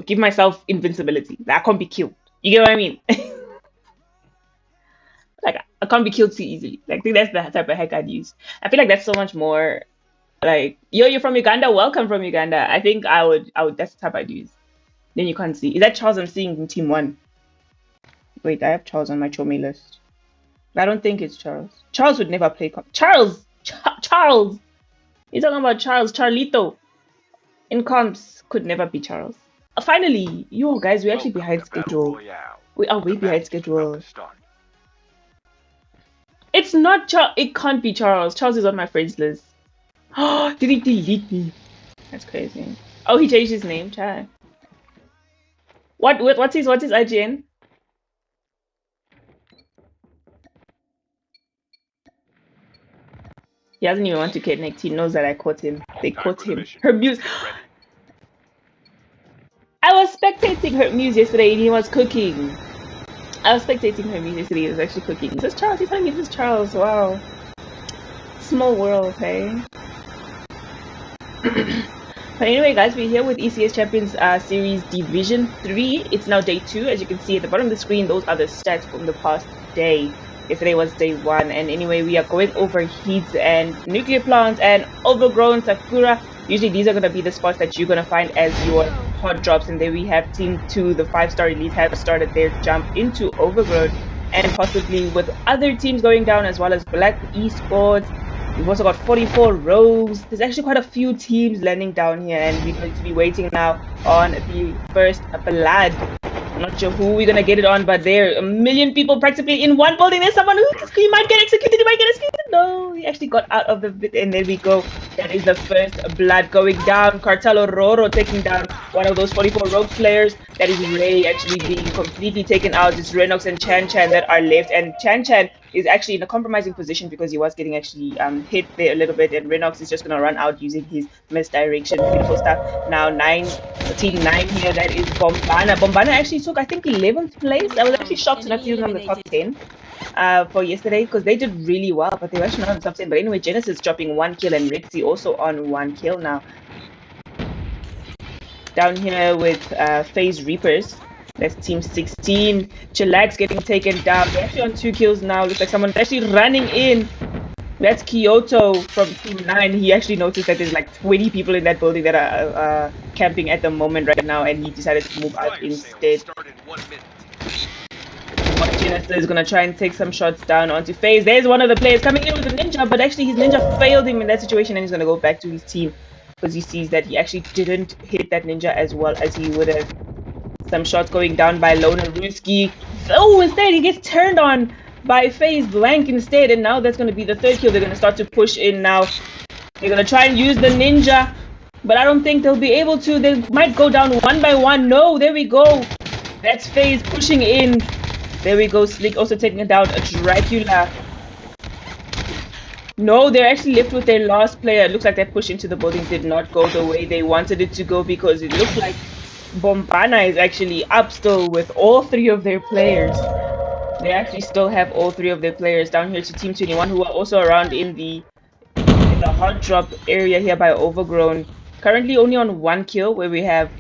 give myself invincibility. I can't be killed. You get what I mean? Like I can't be killed too easily. Like I think that's the type of hack I'd use. I feel like that's so much more like yo, you're from Uganda, welcome from Uganda. I think I would that's the type I'd use. Then you can't see. Is that Charles I'm seeing in team one? Wait, I have Charles on my Chome list. I don't think it's Charles. Charles would never play Charles! Charles! You're talking about Charles, Charlito. In comps could never be Charles. Finally, yo guys, we're actually behind schedule. We are way behind schedule. It's not Charles. It can't be Charles. Charles is on my friends list. Oh, did he delete me? That's crazy. Oh, he changed his name. Chad. What's his IGN? He doesn't even want to connect. He knows that I caught him. They caught him. Her muse. I was spectating her muse yesterday and he was cooking. I was spectating her muse yesterday. He was actually cooking. Is this Charles? He's telling me this is Charles. Wow. Small world, hey? But anyway, guys, we're here with ECS Champions Series Division 3. It's now day 2. As you can see at the bottom of the screen, those are the stats from the past day. Yesterday was day 1. And anyway, we are going over heats and nuclear plants and overgrown Sakura. Usually these are going to be the spots that you're going to find as your hot drops. And then we have Team 2, the 5-star elite, have started their jump into overgrown. And possibly with other teams going down as well as Black Esports. We've also got 44 rows. There's actually quite a few teams landing down here, and we're going to be waiting now on the first blood. I'm not sure who we're gonna get it on, but there are a million people practically in one building. There's someone who might get executed. He might get executed. No, he actually got out of the bit, and there we go. That is the first blood going down. Cartel Roro taking down one of those 44 rogue players. That is Ray actually being completely taken out. It's Renox and Chan Chan that are left, and Chan Chan is actually in a compromising position because he was getting actually hit there a little bit, and Renox is just gonna run out using his misdirection. Beautiful stuff. Now team 9 here, that is Bombana. Bombana actually took, I think, 11th place. I was actually shocked not to use them in the top 10 for yesterday because they did really well, but they were actually not in the top 10. But anyway, Genesis dropping 1 kill and Rexy also on 1 kill now. Down here with FaZe Reapers. That's team 16. Chillax getting taken down. They're actually on 2 kills now. Looks like someone's actually running in. That's Kyoto from team 9. He actually noticed that there's like 20 people in that building that are camping at the moment right now, and he decided to move out instead. Genesis is gonna try and take some shots down onto FaZe. There's one of the players coming in with a ninja, but actually his ninja failed him in that situation, and he's gonna go back to his team because he sees that he actually didn't hit that ninja as well as he would have. Some shots going down by Loner Ruski. Oh, instead he gets turned on by FaZe Blank instead, and now that's going to be the 3rd kill. They're going to start to push in now. They're going to try and use the ninja, but I don't think they'll be able to. They might go down one by one. No, there we go. That's FaZe pushing in. There we go. Slick also taking it down. A Dracula. No, they're actually left with their last player. It looks like that push into the building did not go the way they wanted it to go, because it looked like Bombana is actually up still with all 3 of their players. They actually still have all 3 of their players down here to Team 21, who are also around in the hot drop area here by Overgrown. Currently only on 1 kill, where we have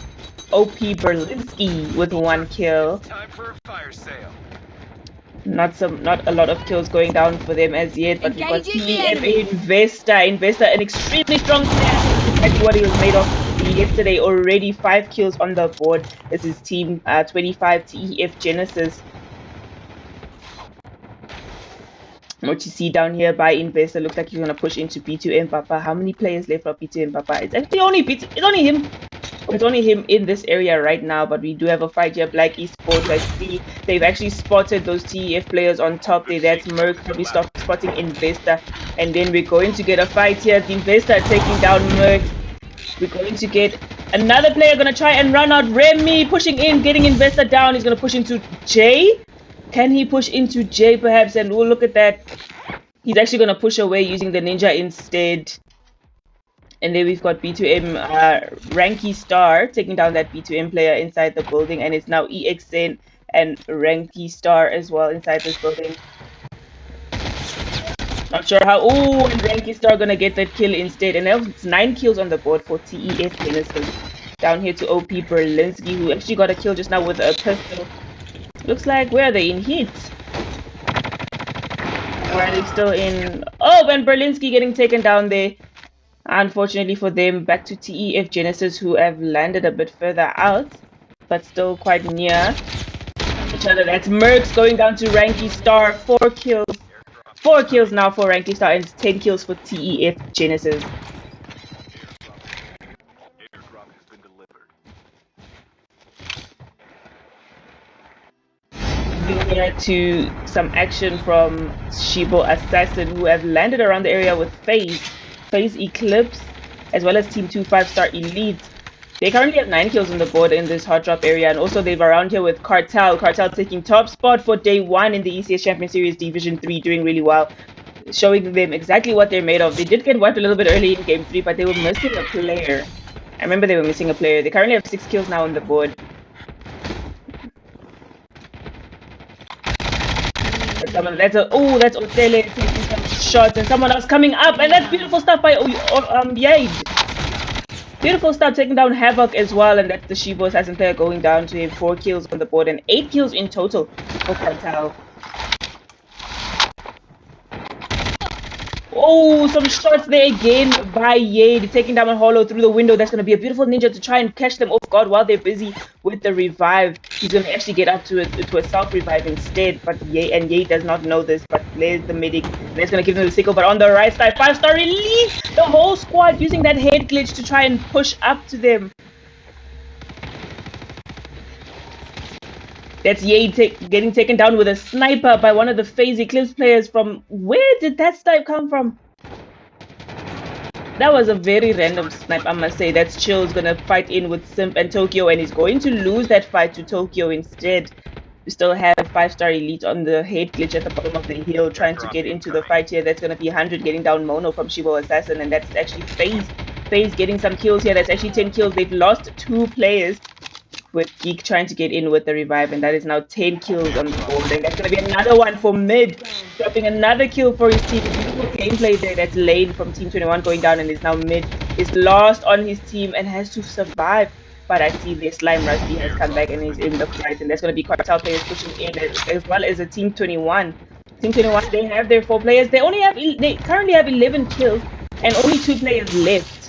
OP Berlinski with 1 kill. Time for a fire sale. Not a lot of kills going down for them as yet, but we've got TF Investor, an extremely strong player. Exactly what he was made of yesterday. Already 5 kills on the board. This is team 25 TEF Genesis. What you see down here by Investor, looks like he's gonna push into B2M Papa. How many players left for B2M Papa? It's actually only it's only him. It's only him in this area right now, but we do have a fight here. Black Esports, I see they've actually spotted those TEF players on top there. That's Merc, probably spotting Investor, and then we're going to get a fight here. The Investor taking down Merc. We're going to get another player gonna try and run out. Remy pushing in, getting Investor down. He's gonna push into J. Can he push into J perhaps? And we'll look at that. He's actually gonna push away using the ninja instead. And then we've got B2M Ranky Star taking down that B2M player inside the building, and it's now EXN and Ranky Star as well inside this building. Not sure how. Oh, and Ranky Star gonna get that kill instead, and now it's 9 kills on the board for TEF Genesis. down here to OP Berlinski, who actually got a kill just now with a pistol. Looks like, where are they? In heat? Or are they still in... Oh, and Berlinski getting taken down there. Unfortunately for them, back to TEF Genesis, who have landed a bit further out, but still quite near each other. That's Mercs going down to Ranky Star. 4 kills. 4 kills now for Ranky Star and 10 kills for TEF Genesis. Here to some action from Shibo Assassin, who have landed around the area with FaZe Eclipse, as well as Team 2 5-star Elite. They currently have 9 kills on the board in this hot drop area, and also they've around here with Cartel taking top spot for day 1 in the ECS Champion Series Division 3, doing really well, showing them exactly what they're made of. They did get wiped a little bit early in game 3, but they were missing a player. I remember they were missing a player. They currently have 6 kills now on the board. That's Otele taking some shots, and someone else coming up, and that's beautiful stuff by Yade. Beautiful stuff, taking down Havoc as well, and that's the Shibo Assassin player going down to him. 4 kills on the board and 8 kills in total for Cartel. Oh, some shots there again by Yade, taking down a Hollow through the window. That's going to be a beautiful ninja to try and catch them off guard while they're busy with the revive. He's going to actually get up to a self-revive instead, but Yade does not know this, but there's the medic. That's going to give them the sickle, but on the right side, 5-star release! The whole squad using that head glitch to try and push up to them. That's Yade getting taken down with a sniper by one of the FaZe Eclipse players. From where did that snipe come from? That was a very random snipe, I must say. That's Chill's gonna fight in with Simp and Tokyo, and he's going to lose that fight to Tokyo instead. We still have 5-star Elite on the head glitch at the bottom of the hill, trying to get into the fight here. That's gonna be 100 getting down Mono from Shibo Assassin, and that's actually FaZe getting some kills here. That's actually 10 kills. They've lost 2 players, with Geek trying to get in with the revive, and that is now 10 kills on the board, and that's going to be another one for Mid, dropping another kill for his team. Beautiful gameplay there. That's Lane from Team 21 going down, and is now Mid is lost on his team and has to survive. But I see the Slime Rusty has come back and is in the fight, and that's going to be Cartel players pushing in as well as a Team 21. Team 21, they have their 4 players. They currently have 11 kills and only 2 players left.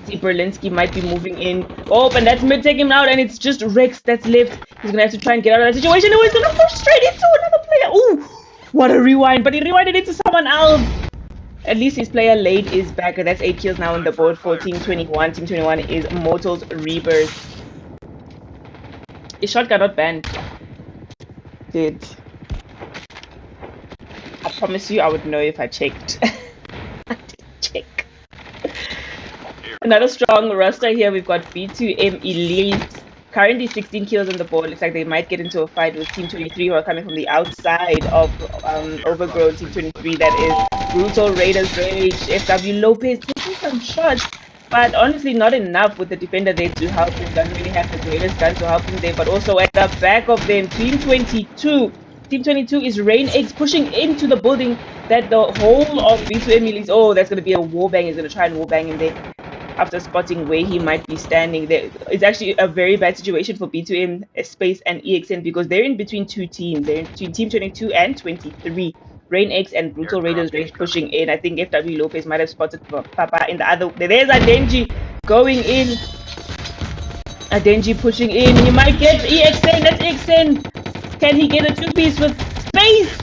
Berlinski might be moving in. Oh, and that's Mid taking him out, and it's just Rex that's left. He's gonna have to try and get out of that situation. Oh, he's gonna push straight into another player. Ooh, what a rewind! But he rewinded into someone else. At least his player Lade is back, and that's 8 kills now on the board for Team 21. Team 21 is Mortals Rebirth. Is shotgun not banned? Good. I promise you, I would know if I checked. I did check. Another strong roster here. We've got B2M Elite, currently 16 kills on the board. Looks like they might get into a fight with Team 23, who are coming from the outside of Overgrown Team 23. That is Brutal Raiders Rage. FW Lopez taking some shots, but honestly not enough with the defender there to help him. Doesn't really have the greatest gun to help him there, but also at the back of them, Team 22. Team 22 is Rain X pushing into the building that the whole of B2M Elite. Oh, that's going to be a warbang. He's going to try and warbang in there. After spotting where he might be standing, there it's actually a very bad situation for B2M Space and EXN, because they're in between 2 teams. They're in between Team 22 and 23. Rain X and Brutal Raiders Rage pushing in. I think FW Lopez might have spotted Papa in the other. There's Adenji going in. Adenji pushing in. He might get EXN. That's EXN. Can he get a 2-piece with Space?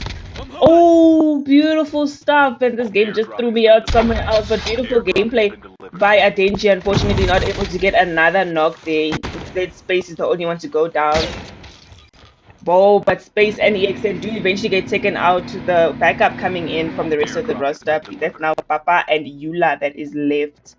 Oh, beautiful stuff. And this game just threw me out somewhere else, but beautiful gameplay by Adenji. Unfortunately not able to get another knock there. Instead, Space is the only one to go down. Oh, but Space and EXN do eventually get taken out. The backup coming in from the rest of the roster. That's now Papa and Yula that is left.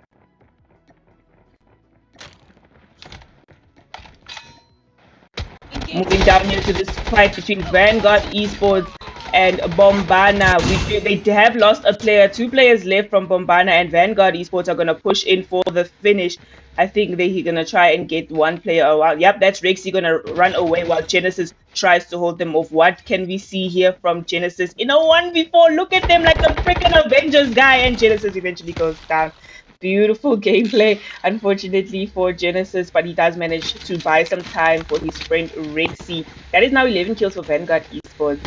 Moving down here to this fight between Vanguard Esports and Bombana. They have lost a player. 2 players left from Bombana, and Vanguard Esports are going to push in for the finish. I think they're going to try and get 1 player a while. Yep, that's Rexy going to run away while Genesis tries to hold them off. What can we see here from Genesis in a 1v4? Look at them like the freaking Avengers guy, and Genesis eventually goes down. Beautiful gameplay, unfortunately for Genesis, but he does manage to buy some time for his friend Rexy. That is now 11 kills for Vanguard Esports.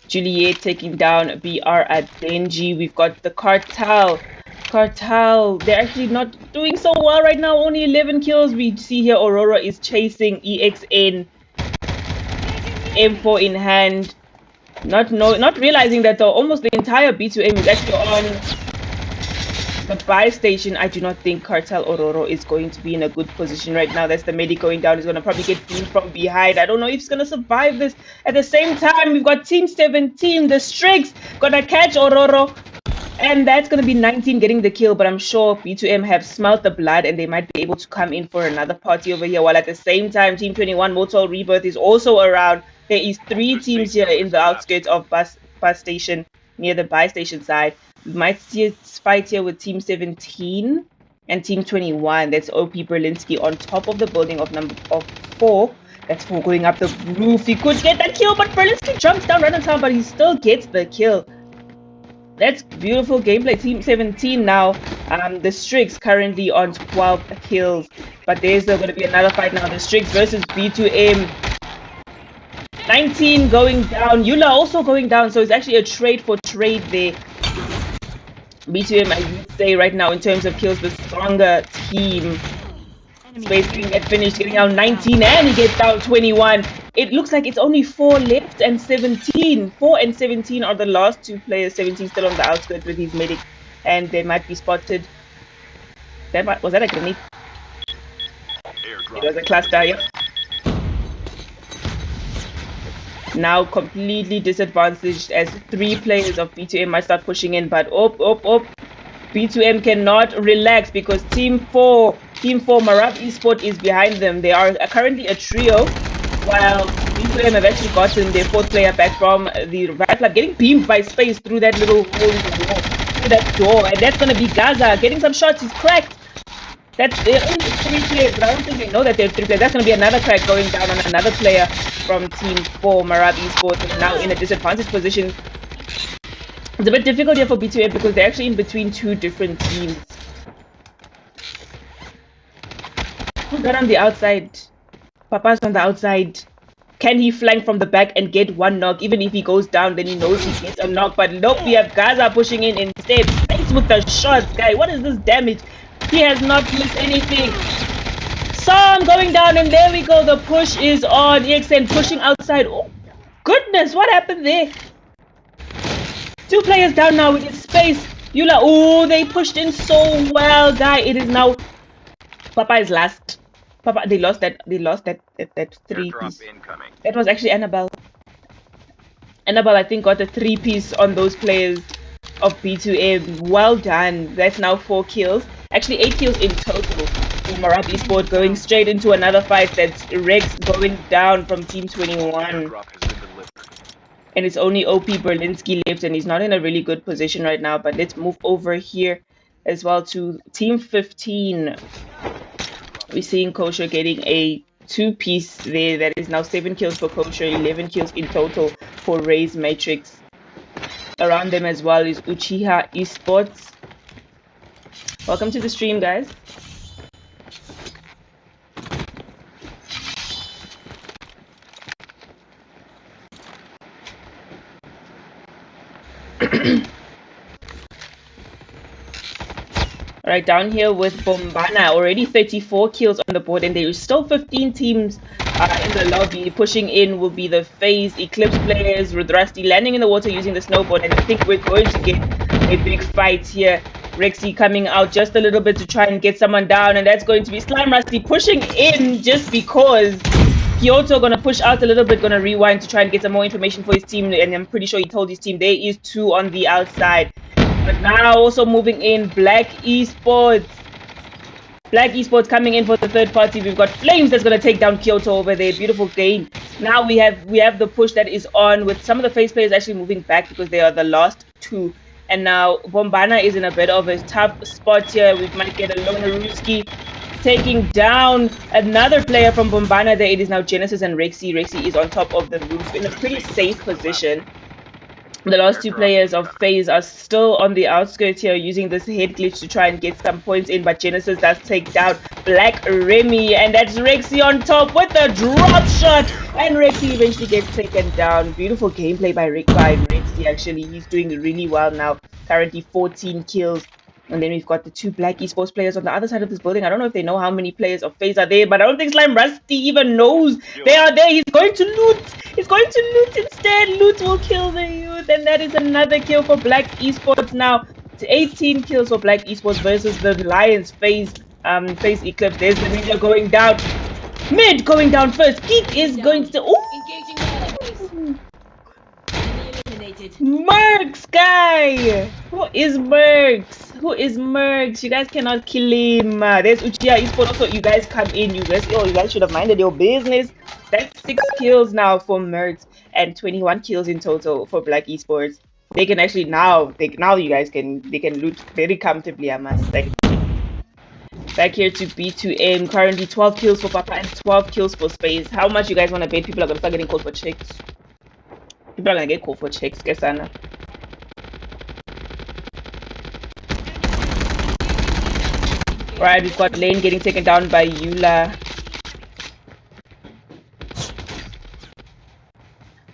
Juliet taking down BR at Denji. We've got the Cartel. They're actually not doing so well right now. Only 11 kills. We see here Aurora is chasing EXN. M4 in hand. Not realizing that almost the entire B2M is actually on the buy station. I do not think Cartel Aurora is going to be in a good position right now. That's the medic going down. He's going to probably get beamed from behind. I don't know if he's going to survive this. At the same time, we've got Team 17, the Strix, going to catch Aurora. And that's going to be 19 getting the kill. But I'm sure B2M have smelt the blood and they might be able to come in for another party over here. While at the same time, Team 21, Motel Rebirth is also around. There is 3 teams here in the outskirts of bus station near the buy station side. We might see a fight here with Team 17 and Team 21. That's OP Berlinski on top of the building of 4. That's 4 going up the roof. He could get that kill, but Berlinski jumps down right on time, but he still gets the kill. That's beautiful gameplay. Team 17 now. The Strix currently on 12 kills, but there's going to be another fight now. The Strix versus B2M. 19 going down. Yula also going down, so it's actually a trade for trade there. B2M, I would say right now in terms of kills, the stronger team. Space getting get finished, getting down 19, and he gets down 21. It looks like it's only 4 left and 17. 4 and 17 are the last 2 players. 17 still on the outskirts with his medic, and they might be spotted. Was that a grenade? It was a cluster, yep. Now completely disadvantaged as 3 players of B2M might start pushing in, but B2M cannot relax because Team 4 Marab Esport is behind them. They are currently a trio, while B2M have actually gotten their 4th player back from the Riot Club, getting beamed by Space through that little hole in the wall, through that door, and that's gonna be Gaza getting some shots. He's cracked. That's only 3 players, but I don't think they know that they're 3 players. That's going to be another crack going down on another player from Team 4, Marab Esports, now in a disadvantaged position. It's a bit difficult here for B2M because they're actually in between 2 different teams. Who's that on the outside? Papa's on the outside. Can he flank from the back and get 1 knock? Even if he goes down, then he knows he gets a knock. But nope, we have Gaza pushing in instead. Space with the shots, guy. What is this damage? He has not missed anything. Sam going down, and there we go. The push is on. EXN pushing outside. Oh, goodness, what happened there? 2 players down now with his Space. Yula, oh, they pushed in so well, guy. It is now. Papa is last. Papa, they lost that 3-piece. That was actually Annabelle. Annabelle, I think, got a 3-piece on those players of B2M. Well done. That's now 4 kills. Actually 8 kills in total for Marab Esport, going straight into another fight. That's Rex going down from Team 21. And it's only OP Berlinski left, and he's not in a really good position right now. But let's move over here as well to Team 15. We're seeing Kosher getting a 2-piece there. That is now 7 kills for Kosher, 11 kills in total for Ray's Matrix. Around them as well is Uchiha Esports. Welcome to the stream, guys. Right down here with Bombana, already 34 kills on the board, and there is still 15 teams in the lobby. Pushing in will be the FaZe Eclipse players with Rusty landing in the water using the snowboard, and I think we're going to get a big fight here. Rexy coming out just a little bit to try and get someone down, and that's going to be Slime Rusty pushing in just because. Kyoto gonna push out a little bit, gonna rewind to try and get some more information for his team, and I'm pretty sure he told his team there is 2 on the outside. But now also moving in, Black Esports. Black Esports coming in for the 3rd party. We've got Flames that's going to take down Kyoto over there. Beautiful game. Now we have the push that is on with some of the FaZe players actually moving back because they are the last 2. And now Bombana is in a bit of a tough spot here. We might get a Lonaruski taking down another player from Bombana there. It is now Genesis and Rexy. Rexy is on top of the roof in a pretty safe position. The last two players of FaZe are still on the outskirts here using this head glitch to try and get some points in, but Genesis does take down Black Remy, and that's Rexy on top with the drop shot, and Rexy eventually gets taken down. Beautiful gameplay by Rexy, actually. He's doing really well now, currently 14 kills. And then we've got the two Black Esports players on the other side of this building. I don't know if they know how many players of FaZe are there, but I don't think Slime Rusty even knows they are there. He's going to loot. He's going to loot instead. Loot will kill the youth. And that is another kill for Black Esports now. It's 18 kills for Black Esports versus the Lions FaZe Eclipse. There's the ninja going down. Mid going down first. Geek is going to... Ooh! Mercs, guy! Who is Mercs? Who is Mercs? You guys cannot kill him. There's Uchiha Esports also. You guys come in. You guys should have minded your business. That's 6 kills now for Mercs and 21 kills in total for Black Esports. They can actually now you guys can loot very comfortably, I must say. Back here to B2M. Currently 12 kills for Papa and 12 kills for Space. How much you guys want to bet people are gonna start getting called for checks? People are gonna get called for checks, guess Anna. Alright, we've got Lane getting taken down by Eula.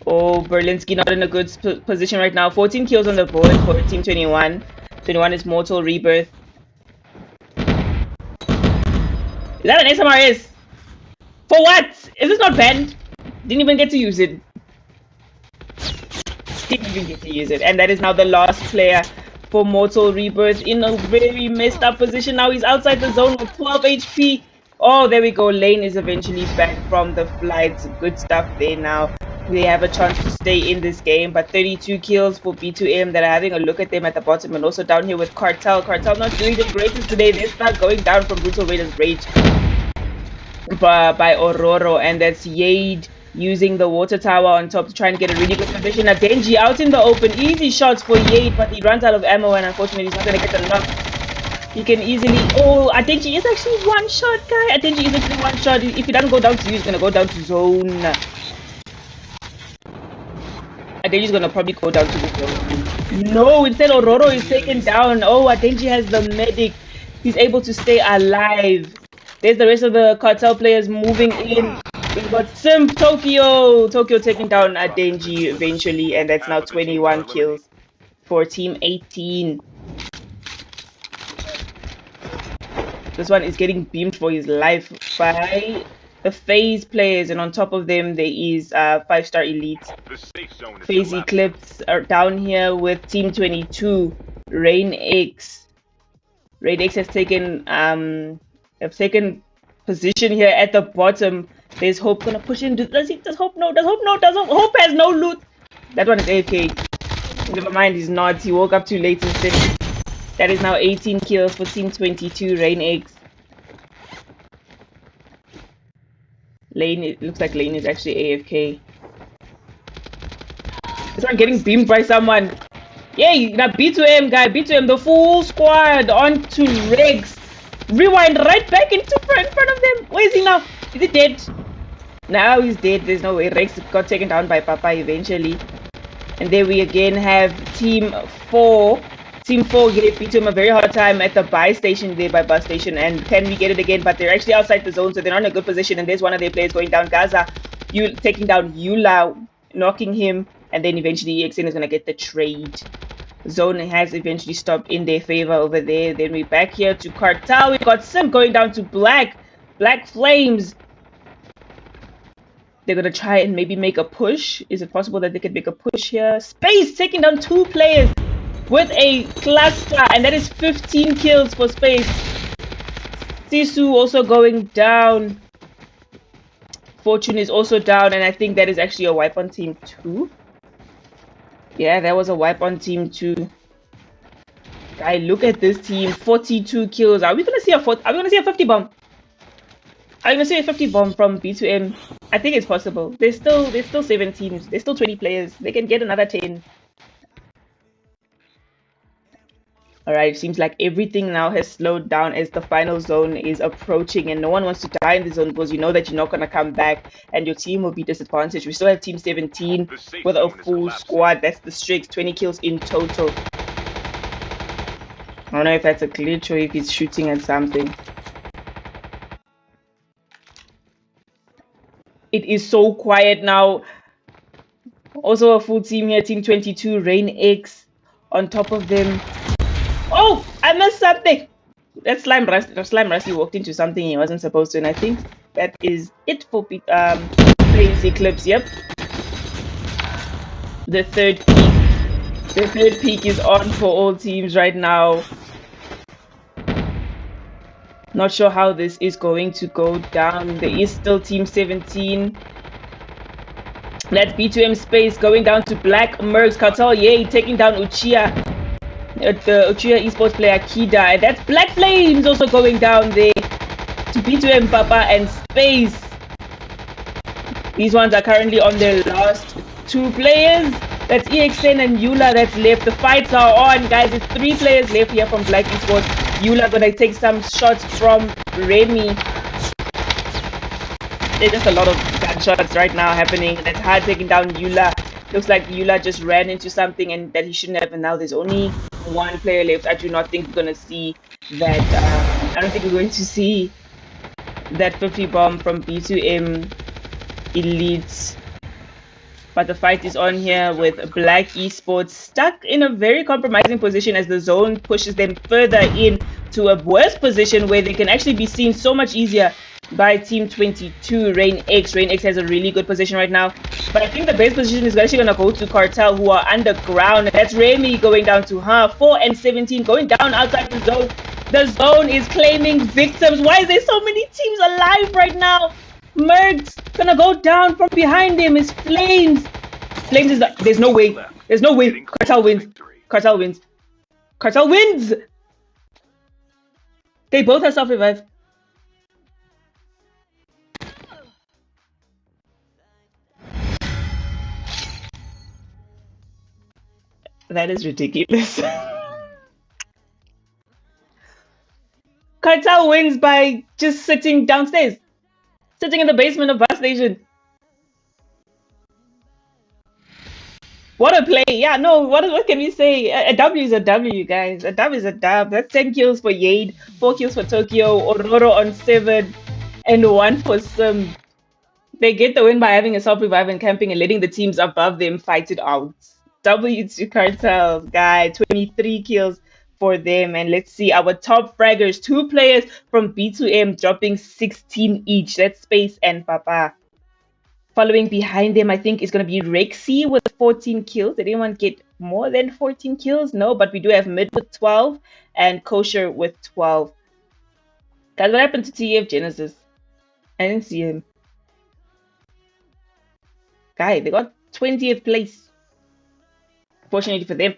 Oh, Berlinski not in a good position right now. 14 kills on the board for Team 21. 21 is Mortal Rebirth. Is that an SMRS? For what? Is this not banned? Didn't even get to use it. Didn't even get to use it. And that is now the last player for Mortal Rebirth in a very messed up position. Now he's outside the zone with 12 HP. Oh, there we go. Lane is eventually back from the flight. Good stuff there now. They have a chance to stay in this game, but 32 kills for B2M that are having a look at them at the bottom, and also down here with Cartel. Cartel not doing the greatest today. They start going down from Brutal Raiders Rage by Ororo, and that's Yade using the water tower on top to try and get a really good position. Denji out in the open. Easy shots for Yade, but he runs out of ammo, and unfortunately he's not going to get the knock. He can easily... Oh, Adenji is actually one shot, guy. Adenji is actually one shot. If he doesn't go down to you, he's going to go down to zone. Adenji's gonna probably go down to the zone. No, instead Ororo is taken down. Oh, Adenji has the medic. He's able to stay alive. There's the rest of the cartel players moving in. We've got Simp Tokyo. Tokyo taking down Adenji eventually, and that's now 21 kills for Team 18. This one is getting beamed for his life by the FaZe players, and on top of them there is 5-star elite. FaZe Eclipse are down here with Team 22. Rain X has taken position here at the bottom. There's Hope gonna push in. Does Hope no? Hope has no loot. That one is AFK. Never mind, he's not. He woke up too late instead. That is now 18 kills for Team 22. Rain X. Lane, it looks like Lane is actually AFK. This one getting beamed by someone. Yay, now B2M, guy. B2M, the full squad onto Rex. Rewind right back in front of them. Where is he now? Is he dead? Now he's dead. There's no way. Rex got taken down by Papa eventually. And there we again have Team 4. Team 4 gave B2M a very hard time at the buy station there by bus station, and can we get it again? But they're actually outside the zone, so they're not in a good position, and there's one of their players going down. Gaza, you taking down Eula, knocking him, and then eventually EXN is going to get the trade. Zone has eventually stopped in their favor over there. Then we're back here to Cartel. We've got Sim going down to Black Flames. They're going to try and maybe make a push. Is it possible that they could make a push here? Space taking down 2 players with a cluster, and that is 15 kills for Space. Sisu also going down. Fortune is also down, and I think that is actually a wipe on Team 2. Yeah, that was a wipe on Team 2. Guy, look at this team. 42 kills. Are we gonna see a 50 bomb? Are we gonna see a 50 bomb from B2M? I think it's possible. There's still 7 teams. There's still 20 players. They can get another 10. Alright, seems like everything now has slowed down as the final zone is approaching, and no one wants to die in the zone because you know that you're not going to come back and your team will be disadvantaged. We still have Team 17 with a full squad. That's the Strix, 20 kills in total. I don't know if that's a glitch or if he's shooting at something. It is so quiet now. Also a full team here, Team 22, Rain X on top of them. Oh, I missed something. That Slime Rusty walked into something he wasn't supposed to, and I think that is it for Plains Eclipse. Yep. The third peak. The third peak is on for all teams right now. Not sure how this is going to go down. There is still Team 17. That's B2M Space going down to Black Mercs. Cartel, yay, taking down Uchiha. The Uchiha esports player Kida. And that's Black Flames also going down there to B2M Papa and Space. These ones are currently on their last two players. That's EXN and Eula that's left. The fights are on, guys. It's 3 players left here from Black Esports. Eula gonna take some shots from Remy. There's just a lot of gunshots right now happening. That's hard taking down Eula. Looks like Eula just ran into something and that he shouldn't have. And now there's only 1 player left. I do not think we're gonna see that. I don't think we're going to see that 50 bomb from B2M Elite. But the fight is on here with Black Esports stuck in a very compromising position as the zone pushes them further in to a worse position where they can actually be seen so much easier by Team 22, Rain X. Rain X has a really good position right now. But I think the best position is actually going to go to Cartel, who are underground. That's Remy going down to her. 4 and 17 going down outside the zone. The zone is claiming victims. Why is there so many teams alive right now? Mercs gonna go down from behind him is Flames. Flames is there's no way. There's no way. Cartel wins. Cartel wins. Cartel wins. They both have self-revive. That is ridiculous. Cartel wins by just sitting downstairs. Sitting in the basement of bus station. What a play. Yeah, no, what can we say? A W is a W, guys. A W is a dub. That's 10 kills for Yade, 4 kills for Tokyo, Ororo on 7, and 1 for Sim. They get the win by having a self-revive and camping and letting the teams above them fight it out. W to Cartel, guy. 23 kills for them. And let's see our top fraggers. 2 players from B2M dropping 16 each. That's Space and Papa. Following behind them, I think, is going to be Rexy with 14 kills. Did anyone get more than 14 kills? No, but we do have Mid with 12 and Kosher with 12. Guys, what happened to TF Genesis? I didn't see him. Guy, they got 20th place. Fortunately for them.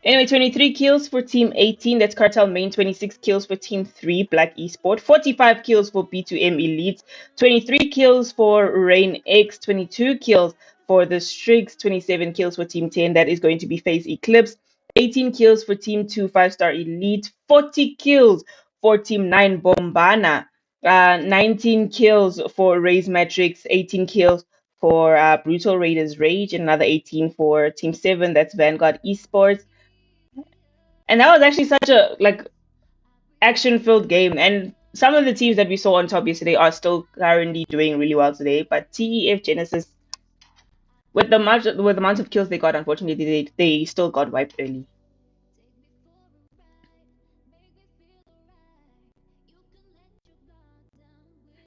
Anyway, 23 kills for Team 18. That's Cartel Main. 26 kills for Team 3, Black Esport. 45 kills for B2M Elite. 23 kills for Rain X. 22 kills for the Strix. 27 kills for Team 10. That is going to be Face Eclipse. 18 kills for Team 2, 5-Star Elite. 40 kills for Team 9, Bombana. 19 kills for Raise Matrix. 18 kills for Brutal Raiders Rage. And another 18 for Team 7. That's Vanguard Esports. And that was actually such a action-filled game. And some of the teams that we saw on top yesterday are still currently doing really well today. But TEF Genesis, with the amount of kills they got, unfortunately, they still got wiped early.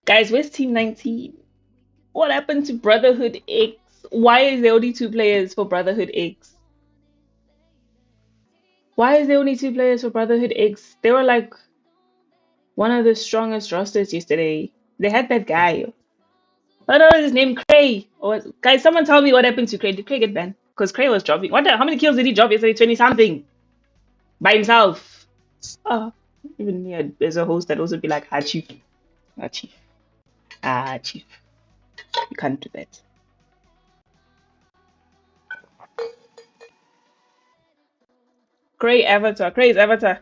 Guys, where's Team 19? What happened to Brotherhood X? Why is there only 2 players for Brotherhood X? Why is there only 2 players for Brotherhood X? They were like one of the strongest rosters yesterday. They had that guy. What was his name? Cray. Guys, someone tell me what happened to Cray. Did Cray get banned? Because Cray was dropping. How many kills did he drop yesterday? 20 something. By himself. Oh, even me as a host, that also be like, chief. Chief. Chief. You can't do that. Cray Avatar. Cray's Avatar.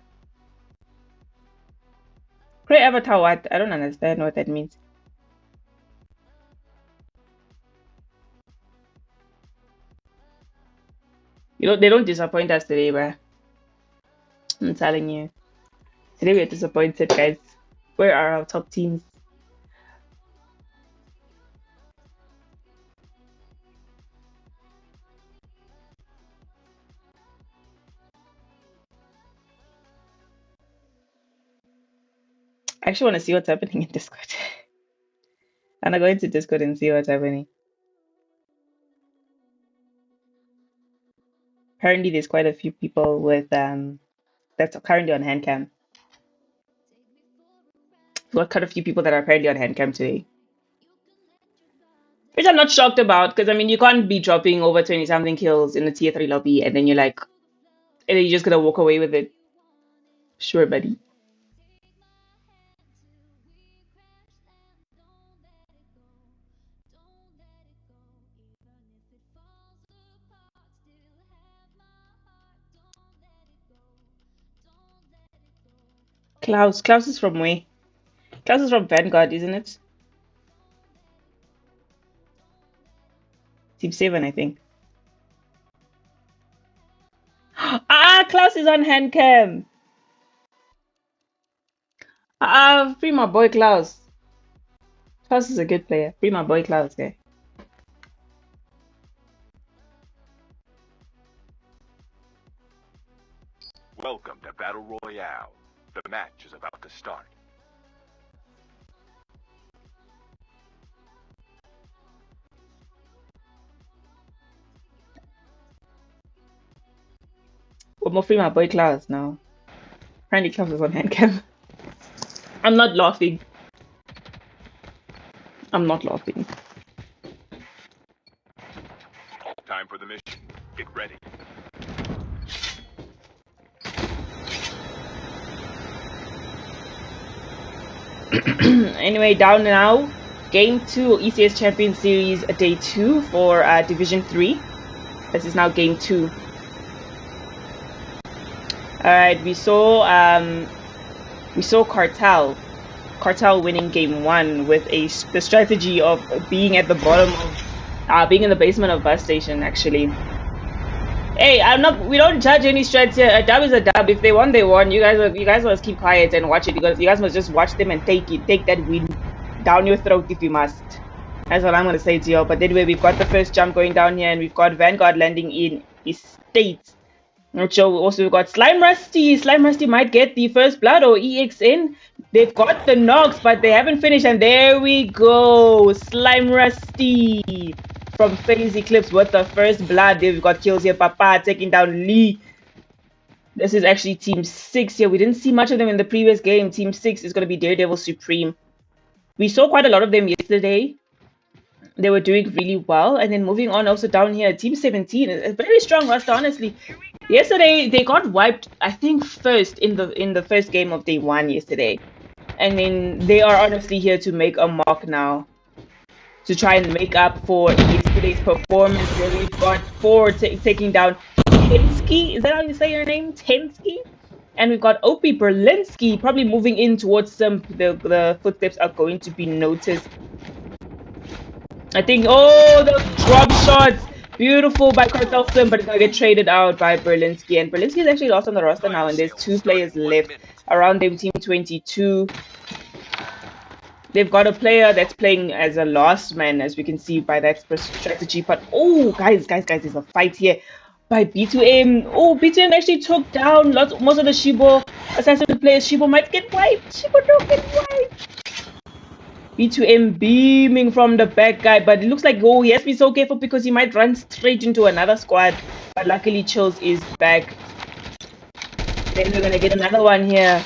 Cray Avatar what? I don't understand what that means. You know, they don't disappoint us today, bruh. I'm telling you. Today we're disappointed, guys. Where are our top teams? I actually want to see what's happening in Discord. And I go into Discord and see what's happening. Apparently, there's quite a few people with that's currently on hand cam. We've got quite a few people that are apparently on hand cam today. Which I'm not shocked about, because I mean, you can't be dropping over 20 something kills in the tier 3 lobby and then you're like, and then you're just gonna walk away with it. Sure, buddy. Klaus is from where? Klaus is from Vanguard, isn't it? Team 7, I think. Ah, Klaus is on hand cam. Free my boy Klaus. Klaus is a good player. Free my boy Klaus, okay? Welcome to Battle Royale. The match is about to start. We're more free my boy Klaus now. Apparently Klaus is on hand cam. I'm not laughing. I'm not laughing. Time for the mission. Get ready. Anyway, down now. Game 2 ECS Champions Series Day 2 for Division 3. This is now Game 2. Alright, we saw Cartel winning Game 1 with the strategy of being at the bottom of being in the basement of bus station actually. Hey, we don't judge any strats here. A dub is a dub. If they won, they won. You guys must keep quiet and watch it, because you guys must just watch them and take that win down your throat if you must. That's what I'm gonna say to you. But anyway, we've got the first jump going down here, and we've got Vanguard landing in Estate. Also, we've got Slime Rusty. Slime Rusty might get the first blood or EXN. They've got the knocks, but they haven't finished. And there we go. Slime Rusty from FaZe Eclipse with the first blood. They've got kills here. Papa taking down Lee. This is actually Team 6 here. We didn't see much of them in the previous game. Team 6 is going to be Daredevil Supreme. We saw quite a lot of them yesterday. They were doing really well. And then moving on also down here, Team 17, a very strong roster, honestly. Yesterday, they got wiped, I think, first in the first game of Day 1 yesterday. And then they are honestly here to make a mark now, to try and make up for yesterday's performance, where we've got 4 taking down Tensky. Is that how you say your name? Tensky? And we've got Opie Berlinski probably moving in towards them. The footsteps are going to be noticed. I think, oh, the drop shots. Beautiful by Cartelson, but it's going to get traded out by Berlinski. And Berlinski is actually lost on the roster now, and there's 2 players left around them, Team 22. They've got a player that's playing as a last man, as we can see by that strategy. But, oh, guys, there's a fight here by B2M. Oh, B2M actually took down most of the Shibo assassin players. Shibo might get wiped. Shibo don't get wiped. B2M beaming from the back guy, but it looks like, oh, he has to be so careful because he might run straight into another squad. But luckily, Chills is back. Then we're going to get another one here.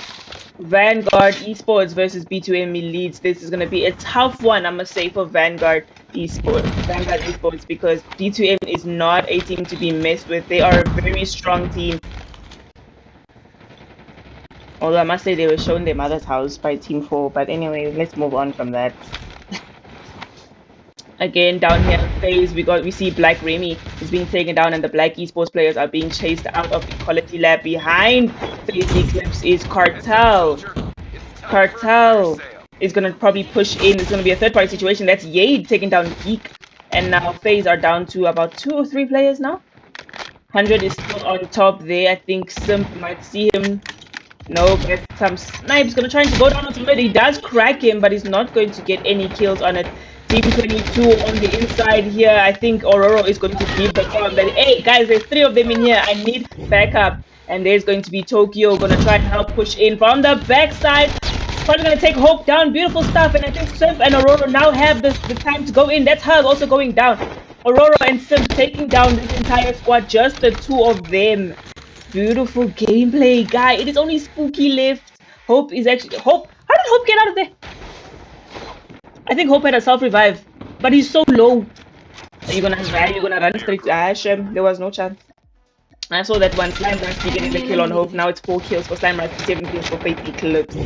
Vanguard Esports versus B2M Elites. This is going to be a tough one, I must say, for Vanguard Esports, because B2M is not a team to be messed with. They are a very strong team. Although I must say they were shown their mother's house by Team 4. But anyway, let's move on from that. Again, down here in phase, we see Black Remy is being taken down, and the Black Esports players are being chased out of Equality Lab. Behind phase Eclipse is Cartel. Cartel is gonna probably push in. It's gonna be a third-party situation. That's Yade taking down Geek, and now phase are down to about 2 or 3 players now. 100 is still on top there. I think Simp might see him. No, but some snipes gonna try to go down onto mid. He does crack him, but he's not going to get any kills on it. Team 22 on the inside here. I think Aurora is going to give the call that, hey guys, there's 3 of them in here. I need backup. And there's going to be Tokyo gonna try and help push in from the backside. Probably gonna take Hope down. Beautiful stuff. And I think Simp and Aurora now have the time to go in. That's her also going down. Aurora and Simp taking down this entire squad. Just the 2 of them. Beautiful gameplay, guy. It is only Spooky left. Hope is actually Hope. How did Hope get out of there? I think Hope had a self-revive, but he's so low. Are you gonna run straight to Ash? There was no chance. I saw that one. Slime Rusty getting the kill on Hope. Now it's 4 kills for Slime Rusty, 7 kills for Faith Eclipse.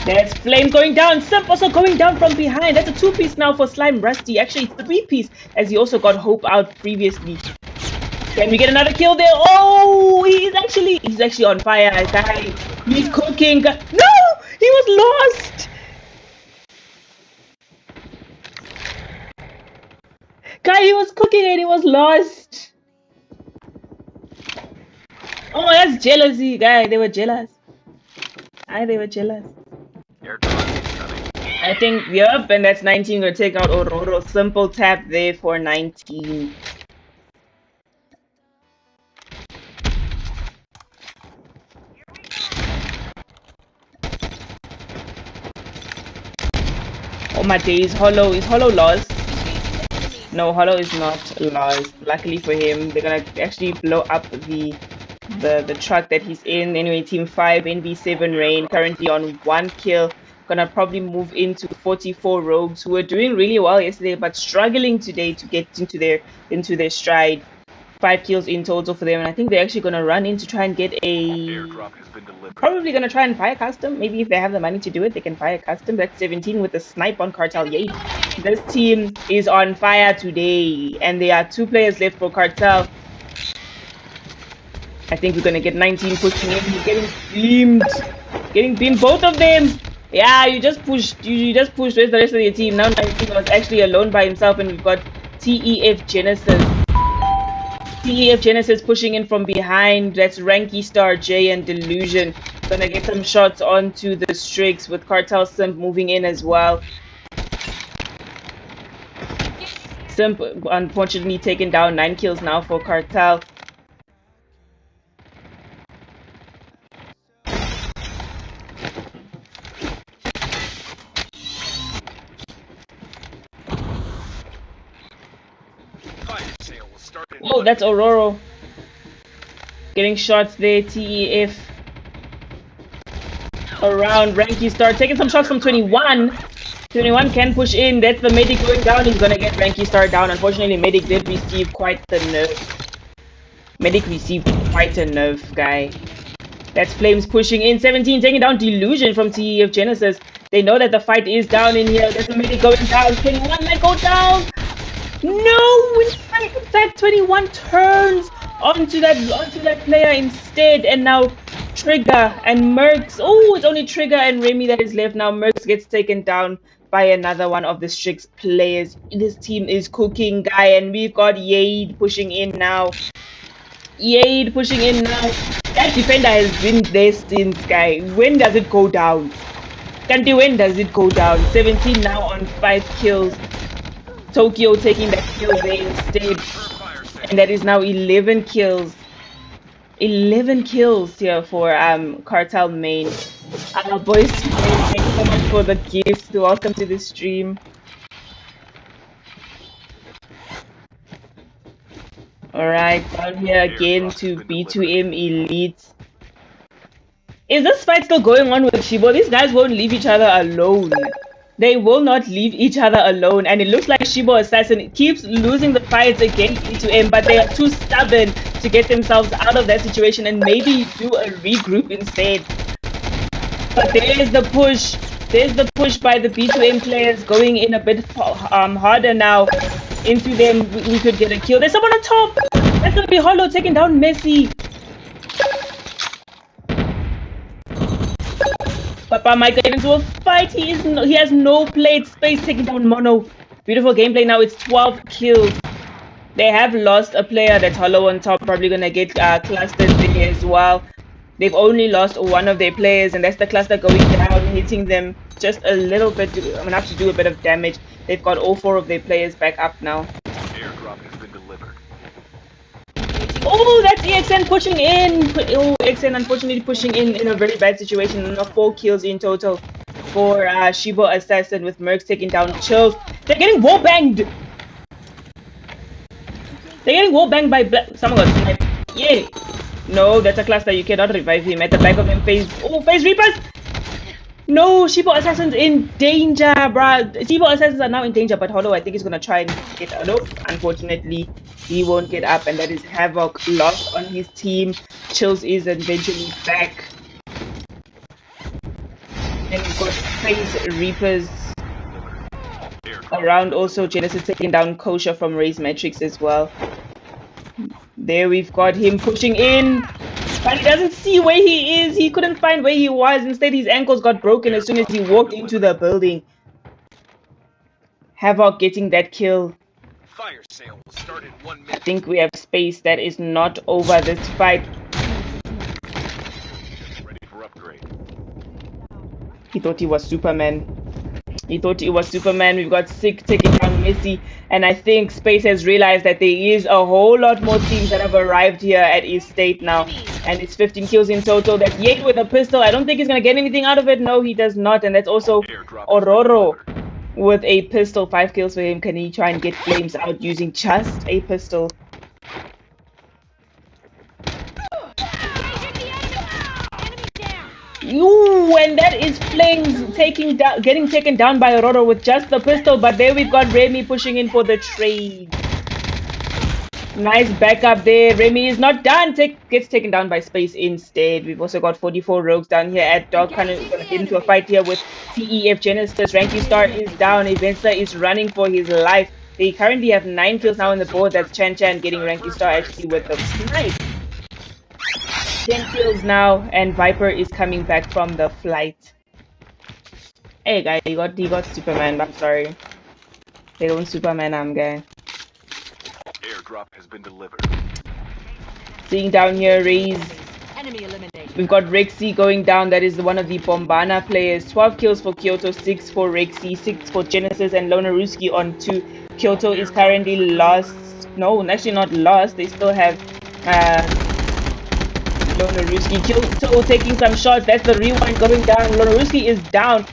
There's Flame going down. Simp also going down from behind. That's a 2-piece now for Slime Rusty. Actually, 3-piece, as he also got Hope out previously. Can we get another kill there? Oh, he's actually on fire, guy. He's cooking. No, he was lost. Guy, he was cooking and he was lost. Oh, that's jealousy, guy. They were jealous. They were jealous. I think, yep, and that's 19 gonna take out Aurora. Simple tap there for 19. Oh my days, Hollow. Is Hollow lost? No, Hollow is not lost. Luckily for him, they're gonna actually blow up the truck that he's in. Anyway, team 5, NB7 Rain, currently on 1 kill. Gonna probably move into 44 Rogues, who were doing really well yesterday, but struggling today to get into their stride. 5 kills in total for them, and I think they're actually gonna run in to try and get a. Probably gonna try and fire custom. Maybe if they have the money to do it, they can fire custom. That's 17 with the snipe on Cartel. Yay! This team is on fire today, and there are 2 players left for Cartel. I think we're gonna get 19 pushing in. He's getting beamed, both of them. Yeah, you just pushed. Where's the rest of your team? Now 19 was actually alone by himself, and we've got TEF Genesis. TEF Genesis pushing in from behind. That's Ranky Star, J, and Delusion. Gonna get some shots onto the Strix with Cartel Simp moving in as well. Simp unfortunately taken down 9 kills now for Cartel. Oh, that's Aurora. Getting shots there, TEF. Around Ranky Star, taking some shots from 21. 21 can push in. That's the medic going down. He's gonna get Ranky Star down. Unfortunately, medic did receive quite the nerf. Medic received quite a nerf, guy. That's Flames pushing in. 17 taking down Delusion from TEF Genesis. They know that the fight is down in here. There's the medic going down. 21 might go down. No, in fact 21 turns onto that player instead, and now Trigger and Mercs. Oh, it's only Trigger and Remy that is left now. Mercs gets taken down by another one of the Strix players. This team is cooking, guy, and we've got Yade pushing in now. Yade pushing in now. That defender has been there since, guy. When does it go down? Kanti, when does it go down? 17 now on 5 kills. Tokyo taking that kill there instead, and that is now 11 kills. 11 kills here for Cartel main. Boys, thank you so much for the gifts. Welcome to the stream. Alright, down here again to B2M Elite. Is this fight still going on with Shibo? These guys won't leave each other alone. They will not leave each other alone, and it looks like Shibo Assassin keeps losing the fights against B2M, but they are too stubborn to get themselves out of that situation and maybe do a regroup instead. But there is the push. There's the push by the B2M players going in a bit harder now into them. We could get a kill. There's someone on top. That's gonna be Hollow taking down Messi. Papa might get into a fight. He has no plate space, taking down Mono. Beautiful gameplay now. It's 12 kills. They have lost a player. That's Hollow on top. Probably gonna get clustered there as well. They've only lost one of their players, and that's the cluster going down, hitting them just a little bit, enough to do a bit of damage. They've got all 4 of their players back up now. Airdrop has been delivered. Oh, that's EXN pushing in. Oh, EXN unfortunately pushing in a very bad situation. 4 kills in total for Shibo Assassin, with Mercs taking down Chills. They're getting wall banged. They're getting wall banged by someone got sniped. Yeah. No, that's a cluster. You cannot revive him. At the back of him, phase Reapers. No, Shibo Assassin's in danger, bruh. Shibo Assassins are now in danger, but Hollow, I think, is gonna try and get out. No, unfortunately, he won't get up, and that is Havoc lost on his team. Chills is eventually back. And we've got phase Reapers around. Also, Genesis taking down Kosha from Raze Matrix as well. There we've got him pushing in, but he doesn't see where he is. He couldn't find where he was. Instead, his ankles got broken as soon as he walked into the building. Havoc getting that kill. Fire sale will start in 1 minute. I think we have space. That is not over this fight. Ready for upgrade. He thought he was Superman. He thought he was Superman. We've got Sick taking down Messi. And I think Space has realized that there is a whole lot more teams that have arrived here at East State now. And it's 15 kills in total. That's Yate with a pistol. I don't think he's going to get anything out of it. No, he does not. And that's also Ororo with a pistol. 5 kills for him. Can he try and get flames out using just a pistol? Ooh, and that is Flames getting taken down by Aurora with just the pistol. But there we've got Remy pushing in for the trade. Nice backup there. Remy is not done. Gets taken down by Space instead. We've also got 44 rogues down here at Dog. Kind of gonna get into a fight here with TEF Genesis. Ranky Star is down. Evensa is running for his life. They currently have 9 kills now on the board. That's Chan Chan getting Ranky Star actually with the snipe. 10 kills now, and Viper is coming back from the flight. Hey guy, he got Superman. I'm sorry. They don't Superman guy. Airdrop has been delivered. Seeing down here, Raze. Enemy eliminated. We've got Rexy going down. That is one of the Bombana players. 12 kills for Kyoto, 6 for Rexy, 6 for Genesis, and Lonaruski on 2. Kyoto is currently lost. No, actually not lost. They still have Lonaruski. Kyoto taking some shots. That's the rewind going down. Lonaruski is down.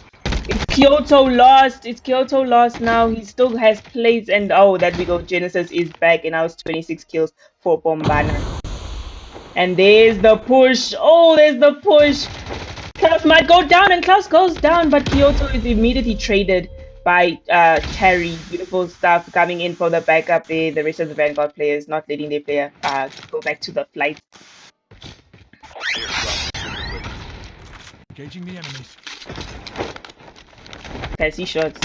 It's Kyoto lost. It's Kyoto lost now. He still has plates, and oh, there we go. Genesis is back, and now it's 26 kills for Bombana. And there's the push. Oh, there's the push. Klaus might go down, and Klaus goes down, but Kyoto is immediately traded by Terry. Beautiful stuff coming in for the backup there. The rest of the Vanguard players not letting their player go back to the flight. Engaging the enemies. Passy shots.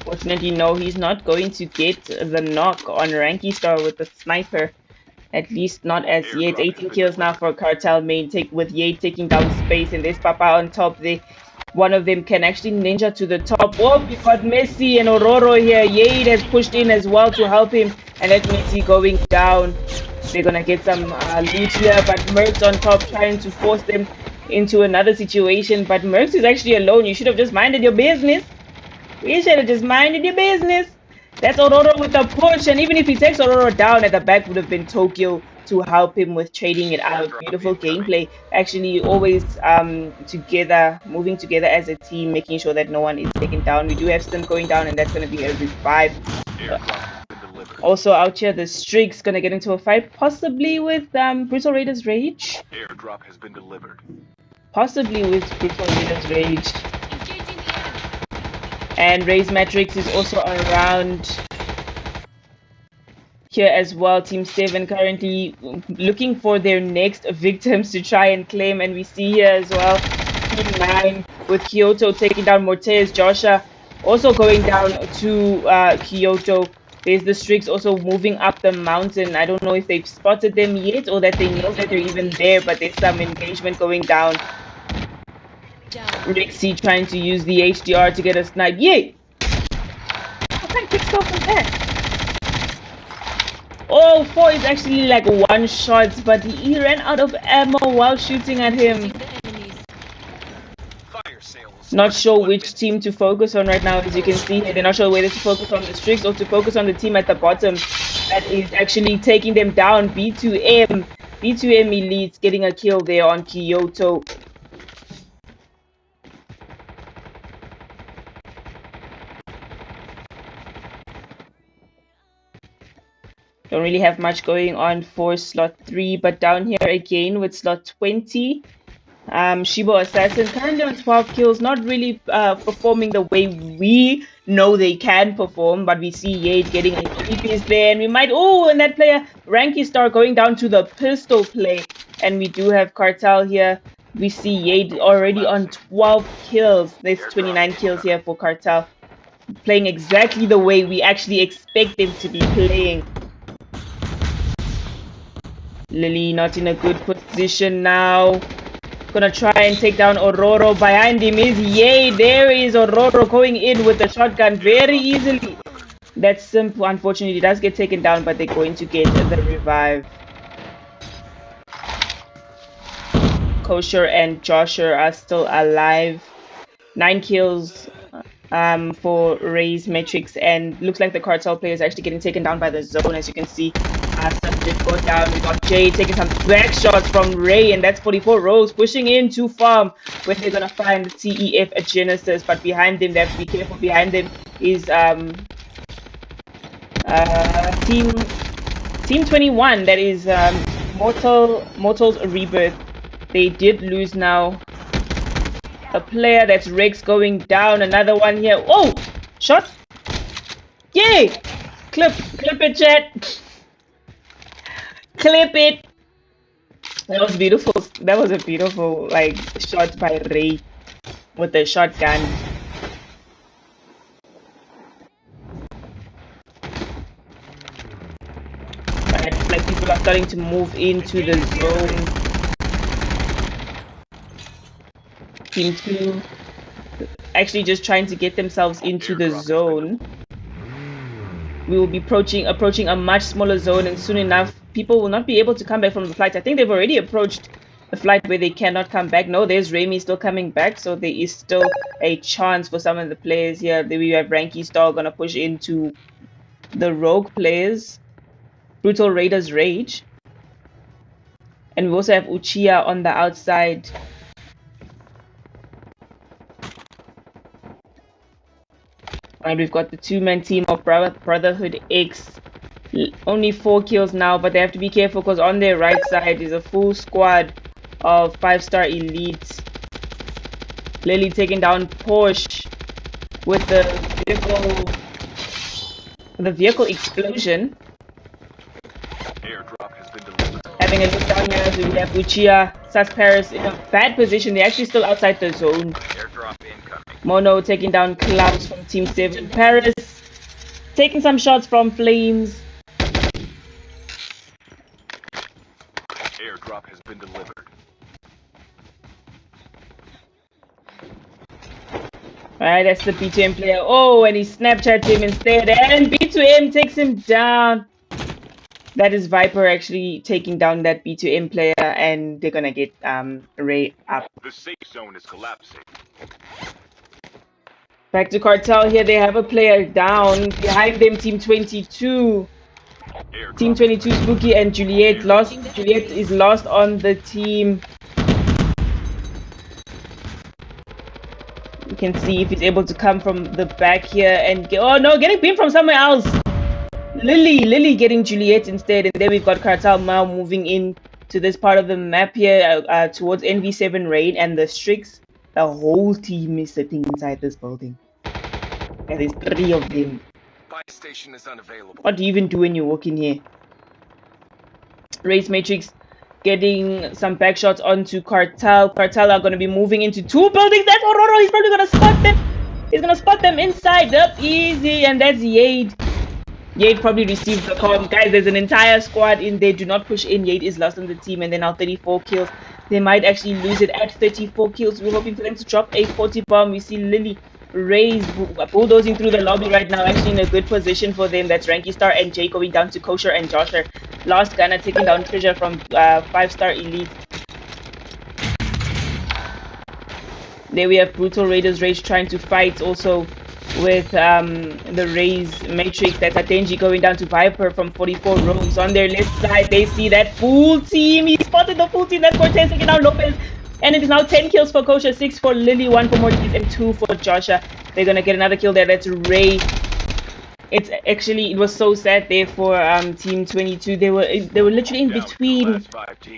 Fortunately, no, he's not going to get the knock on Ranky Star with the sniper. At least not as yet. 18 kills now for Cartel main, with Yate taking down Space, and there's Papa on top there. One of them can actually ninja to the top. Oh, we've got Messi and Ororo here. Yate has pushed in as well to help him, and that's Messi going down. They're gonna get some loot here, but Mercs on top trying to force them into another situation. But Mercs is actually alone. You should have just minded your business. You should have just minded your business. That's Ororo with the push, and even if he takes Ororo down, at the back would have been Tokyo to help him with trading it out. Beautiful gameplay. Actually, always together, moving together as a team, making sure that no one is taken down. We do have Stim going down, and that's going to be a revive. Also out here, the Streak's going to get into a fight, possibly with Brutal Raiders Rage. Airdrop has been delivered. Possibly with Brutal Raiders Rage. And Raze Matrix is also around. here as well. Team 7 currently looking for their next victims to try and claim, and we see here as well Team 9 with Kyoto taking down Mortez. Joshua also going down to Kyoto. There's the Strix also moving up the mountain. I don't know if they've spotted them yet or that they know that they're even there, but there's some engagement going down. Rexy trying to use the HDR to get a snipe. Yay! What kind of quick scope was that? Oh, 4 is actually like one shot, but he ran out of ammo while shooting at him. Not sure which team to focus on right now. As you can see here, they're not sure whether to focus on the Strix or to focus on the team at the bottom that is actually taking them down. B2M Elites getting a kill there on Kyoto. Don't really have much going on for slot 3, but down here again with slot 20. Shibo Assassin currently on 12 kills, not really performing the way we know they can perform, but we see Yade getting an EPS there, and we might, and that player, Ranky Star, going down to the pistol play, and we do have Cartel here. We see Yade already on 12 kills. There's 29 kills here for Cartel, playing exactly the way we actually expect them to be playing. Lily not in a good position now. Gonna try and take down Ororo. Behind him is Yay. There is Ororo going in with the shotgun very easily. That's simple. Unfortunately, does get taken down, but they're going to get the revive. Kosher and Joshua are still alive. 9 kills for Ray's metrics, and looks like the Cartel player is actually getting taken down by the zone. As you can see, some did go down. We got Jay taking some back shots from Ray, and that's 44 Rose pushing in to farm where they're gonna find the TEF at Genesis, but behind them, they have to be careful. Behind them is team 21, that is Mortal's Rebirth. They did lose now a player. That's Rex going down. Another one here. Oh, shot. Yay! Clip it, chat. Clip it. That was beautiful. That was a beautiful like shot by Ray with the shotgun. Right, like people are starting to move into the zone. Team 2 actually just trying to get themselves into the zone. We will be approaching a much smaller zone, and soon enough people will not be able to come back from the flight. I think they've already approached the flight where they cannot come back. No, there's Remy still coming back, so there is still a chance for some of the players here. We have Ranky Star gonna push into the rogue players. Brutal Raiders Rage, and we also have Uchiha on the outside. And we've got the 2-man team of Brotherhood X. Only 4 kills now, but they have to be careful because on their right side is a full squad of 5-star elites. Lily taking down Porsche with the vehicle explosion. Airdrop has been delivered. Having a look down here, we have Uchiha, Sas Paris in a bad position. They're actually still outside the zone. Airdrop incoming. Mono taking down Clouds from Team 7. Paris taking some shots from Flames. Airdrop has been delivered. Alright, that's the B2M player. Oh, and he Snapchats him instead, and B2M takes him down. That is Viper actually taking down that B2M player, and they're gonna get Ray up. The safe zone is collapsing. Back to Cartel here. They have a player down. Behind them, Team 22. Airdrop. Team 22, Spooky and Juliet lost. Juliet is lost on the team. You can see if he's able to come from the back here and get, oh no, getting beamed from somewhere else. Lily getting Juliet instead, and then we've got Cartel now moving in to this part of the map here towards NV7 Raid and the Strix. The whole team is sitting inside this building. There is 3 of them. Buy station is unavailable. What do you even do when you walk in here? Race Matrix getting some back shots onto Cartel. Cartel are going to be moving into two buildings. That's Aurora. He's probably going to spot them. He's going to spot them inside. Up easy. And that's Yade. Yade probably received the call. Guys, there's an entire squad in there. Do not push in. Yade is lost on the team. And then now 34 kills. They might actually lose it at 34 kills. We're hoping for them to drop a 40 bomb. We see Lily Rays bulldozing through the lobby right now, actually in a good position for them. That's Ranky Star and Jay going down to Kosher and Joshua. Last Gunner taking down Treasure from 5-star Elite. There we have Brutal Raiders Rage trying to fight also with the Rays Matrix. That's Atenji going down to Viper from 44 Rogues. On their left side, they see that full team. He spotted the full team. That's Cortez taking down Lopez. And it is now 10 kills for Kosher, 6 for Lily, 1 for Mortiz, and 2 for Joshua. They're going to get another kill there. That's Ray. It was so sad there for Team 22. They were literally in between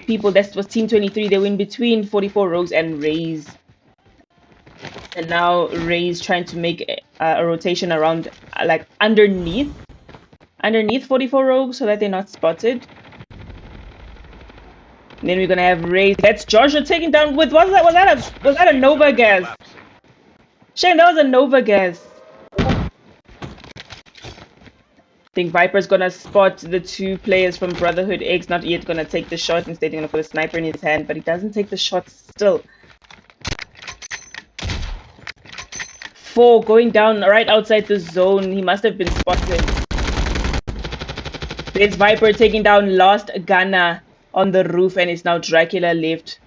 people. That was Team 23. They were in between 44 Rogues and Rays. And now Ray's trying to make a rotation around, like underneath 44 Rogues so that they're not spotted. And then we're gonna have Ray. That's Joshua taking down with was that a Nova gas? Shane, that was a Nova gas. I think Viper's gonna spot the two players from Brotherhood X. Not yet gonna take the shot. Instead, he's gonna put a sniper in his hand, but he doesn't take the shot still. 4 going down right outside the zone. He must have been spotted. There's Viper taking down Last Gunner on the roof, and it's now Dracula left.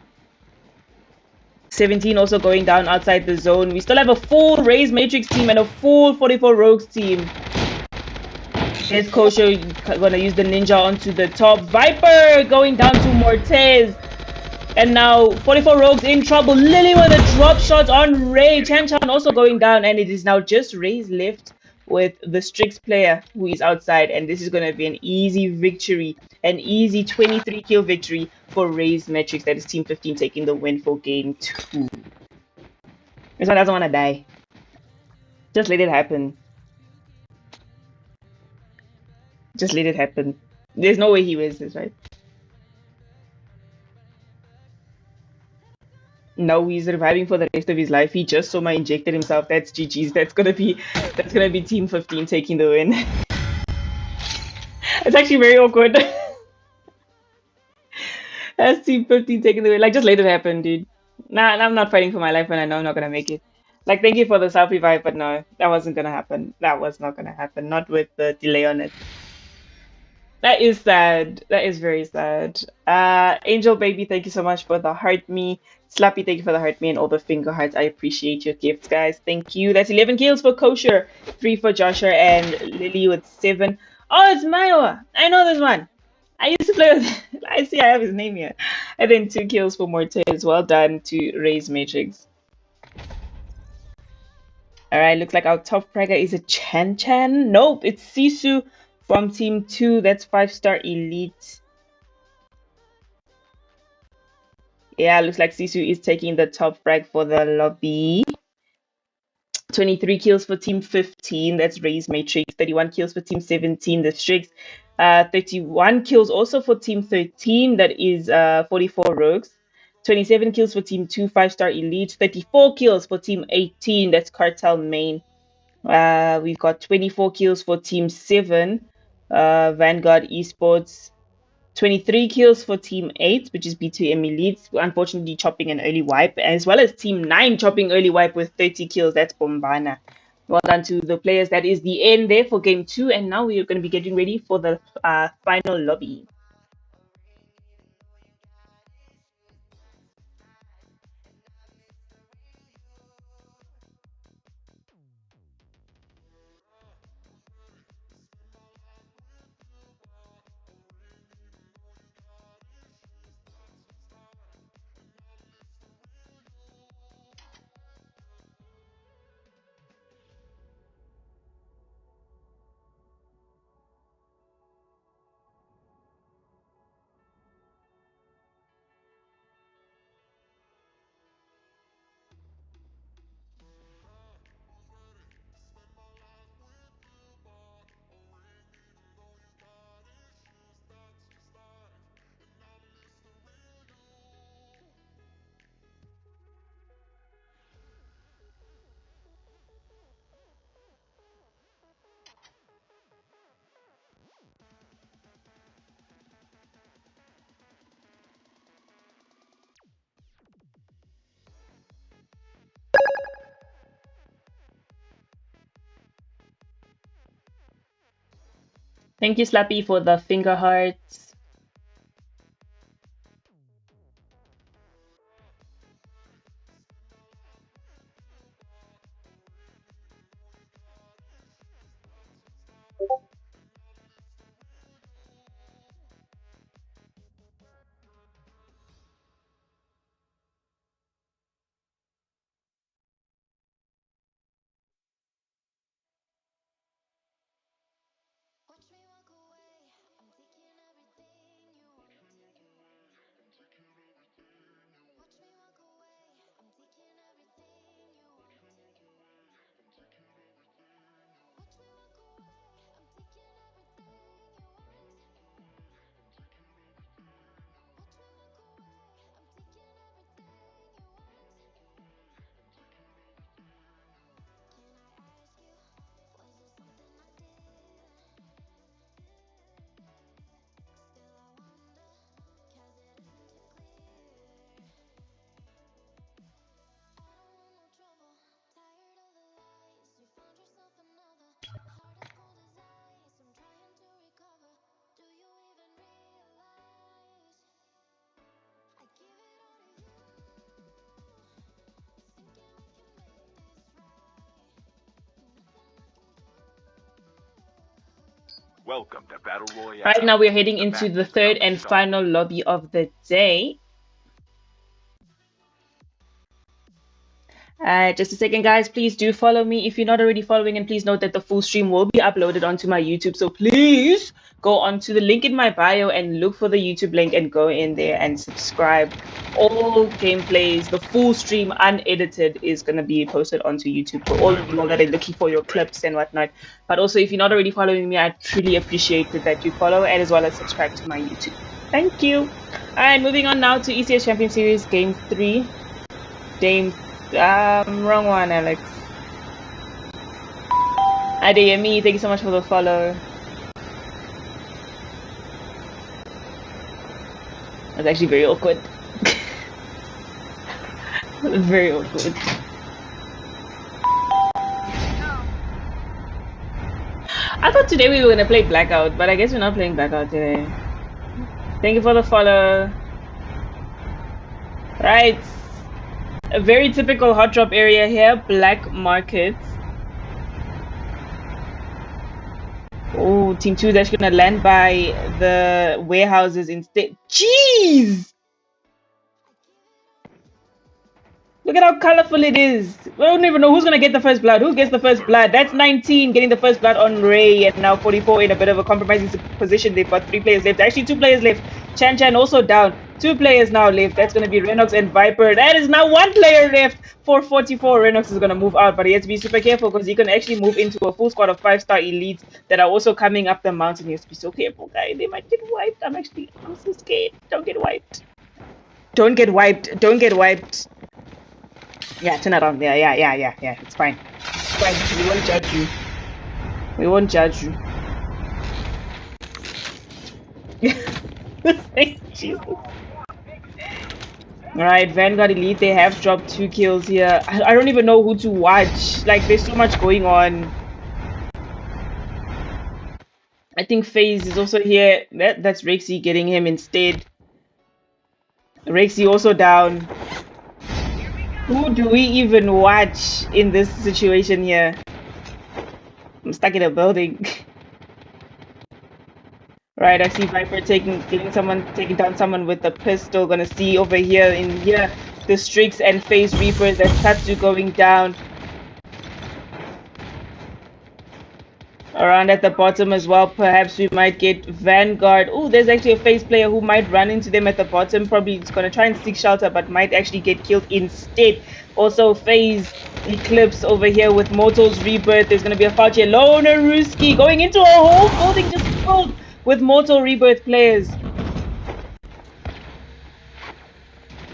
17 also going down outside the zone. We still have a full Raze Matrix team and a full 44 Rogues team. There's Kosho gonna use the ninja onto the top. Viper going down to Mortez. And now 44 Rogues in trouble. Lily with a drop shot on Ray. Chan also going down, and it is now just Ray's left with the Strix player who is outside, and this is going to be an easy victory, an easy 23 kill victory for Ray's Matrix. That is Team 15 taking the win for game 2. This one doesn't want to die. Just let it happen. Just let it happen. There's no way he wins this, right? No, he's surviving for the rest of his life. He just Soma injected himself. That's GG's. That's gonna be Team 15 taking the win. It's actually very awkward. That's Team 15 taking the win. Like, just let it happen, dude. Nah, I'm not fighting for my life when I know I'm not gonna make it. Like, thank you for the self-revive, but no, that wasn't gonna happen. That was not gonna happen. Not with the delay on it. That is sad. That is very sad. Angel Baby, thank you so much for the heart me. Slappy, thank you for the heart me and all the finger hearts. I appreciate your gifts, guys. Thank you. That's 11 kills for Kosher, 3 for Joshua, and Lily with 7. Oh, it's Maiwa. I know this one. I used to play with. I see I have his name here. And then 2 kills for Mortez. Well done to Raze Matrix. Alright, looks like our top fragger is a Chan. Nope, it's Sisu from Team 2. That's 5-star Elite. Yeah, looks like Sisu is taking the top frag for the lobby. 23 kills for Team 15. That's Raze Matrix. 31 kills for Team 17. The Strix. 31 kills also for Team 13. That is 44 Rogues. 27 kills for Team 2. 5-star Elite. 34 kills for Team 18. That's Cartel Main. We've got 24 kills for Team 7. Vanguard Esports. 23 kills for Team 8, which is B2M Elite, unfortunately chopping an early wipe, as well as Team 9 chopping early wipe with 30 kills. That's Bombana. Well done to the players. That is the end there for game 2, and now we are going to be getting ready for the final lobby. Thank you, Slappy, for the finger hearts. Welcome to Battle Royale. Right now, we're heading into match the is third about to and start. final lobby of the day. Just a second, guys. Please do follow me if you're not already following, and please note that the full stream will be uploaded onto my YouTube. So please go onto the link in my bio and look for the YouTube link and go in there and subscribe. All gameplays, the full stream, unedited, is going to be posted onto YouTube for all of you all that are looking for your clips and whatnot. But also, if you're not already following me, I truly appreciate it that you follow and as well as subscribe to my YouTube. Thank you. All right, moving on now to ECS Champion Series Game 3. Wrong one, Alex. Adeyemi, thank you so much for the follow. That's actually very awkward. Very awkward. I thought today we were gonna play Blackout, but I guess we're not playing Blackout today. Thank you for the follow. Right. A very typical hot drop area here, black markets. Oh, Team 2 is actually gonna land by the warehouses instead. Jeez! Look at how colorful it is. We don't even know who's going to get the first blood. Who gets the first blood? That's 19 getting the first blood on Ray, and now 44 in a bit of a compromising position. They've got 3 players left. Actually, 2 players left. Chan also down. 2 players now left. That's going to be Renox and Viper. That is now 1 player left for 44. Renox is going to move out, but he has to be super careful because he can actually move into a full squad of 5-star elites that are also coming up the mountain. He has to be so careful, guy. They might get wiped. I'm so scared. Don't get wiped. Don't get wiped. Don't get wiped. Yeah, turn around. Yeah. It's fine. It's fine. We won't judge you. We won't judge you. Jesus. Alright, Vanguard Elite, they have dropped 2 kills here. I don't even know who to watch. Like, there's so much going on. I think FaZe is also here. That's Rexy getting him instead. Rexy also down. Who do we even watch in this situation here? I'm stuck in a building. Right, I see Viper taking down someone with a pistol. Gonna see over here in here the Strix and FaZe Reapers. That's Tatsu going down. Around at the bottom as well, perhaps we might get Vanguard. Oh, there's actually a FaZe player who might run into them at the bottom. Probably is gonna try and seek shelter, but might actually get killed instead. Also, FaZe Eclipse over here with Mortal's Rebirth. There's gonna be a fight here. Loner Ruski going into a whole building just filled with Mortal Rebirth players.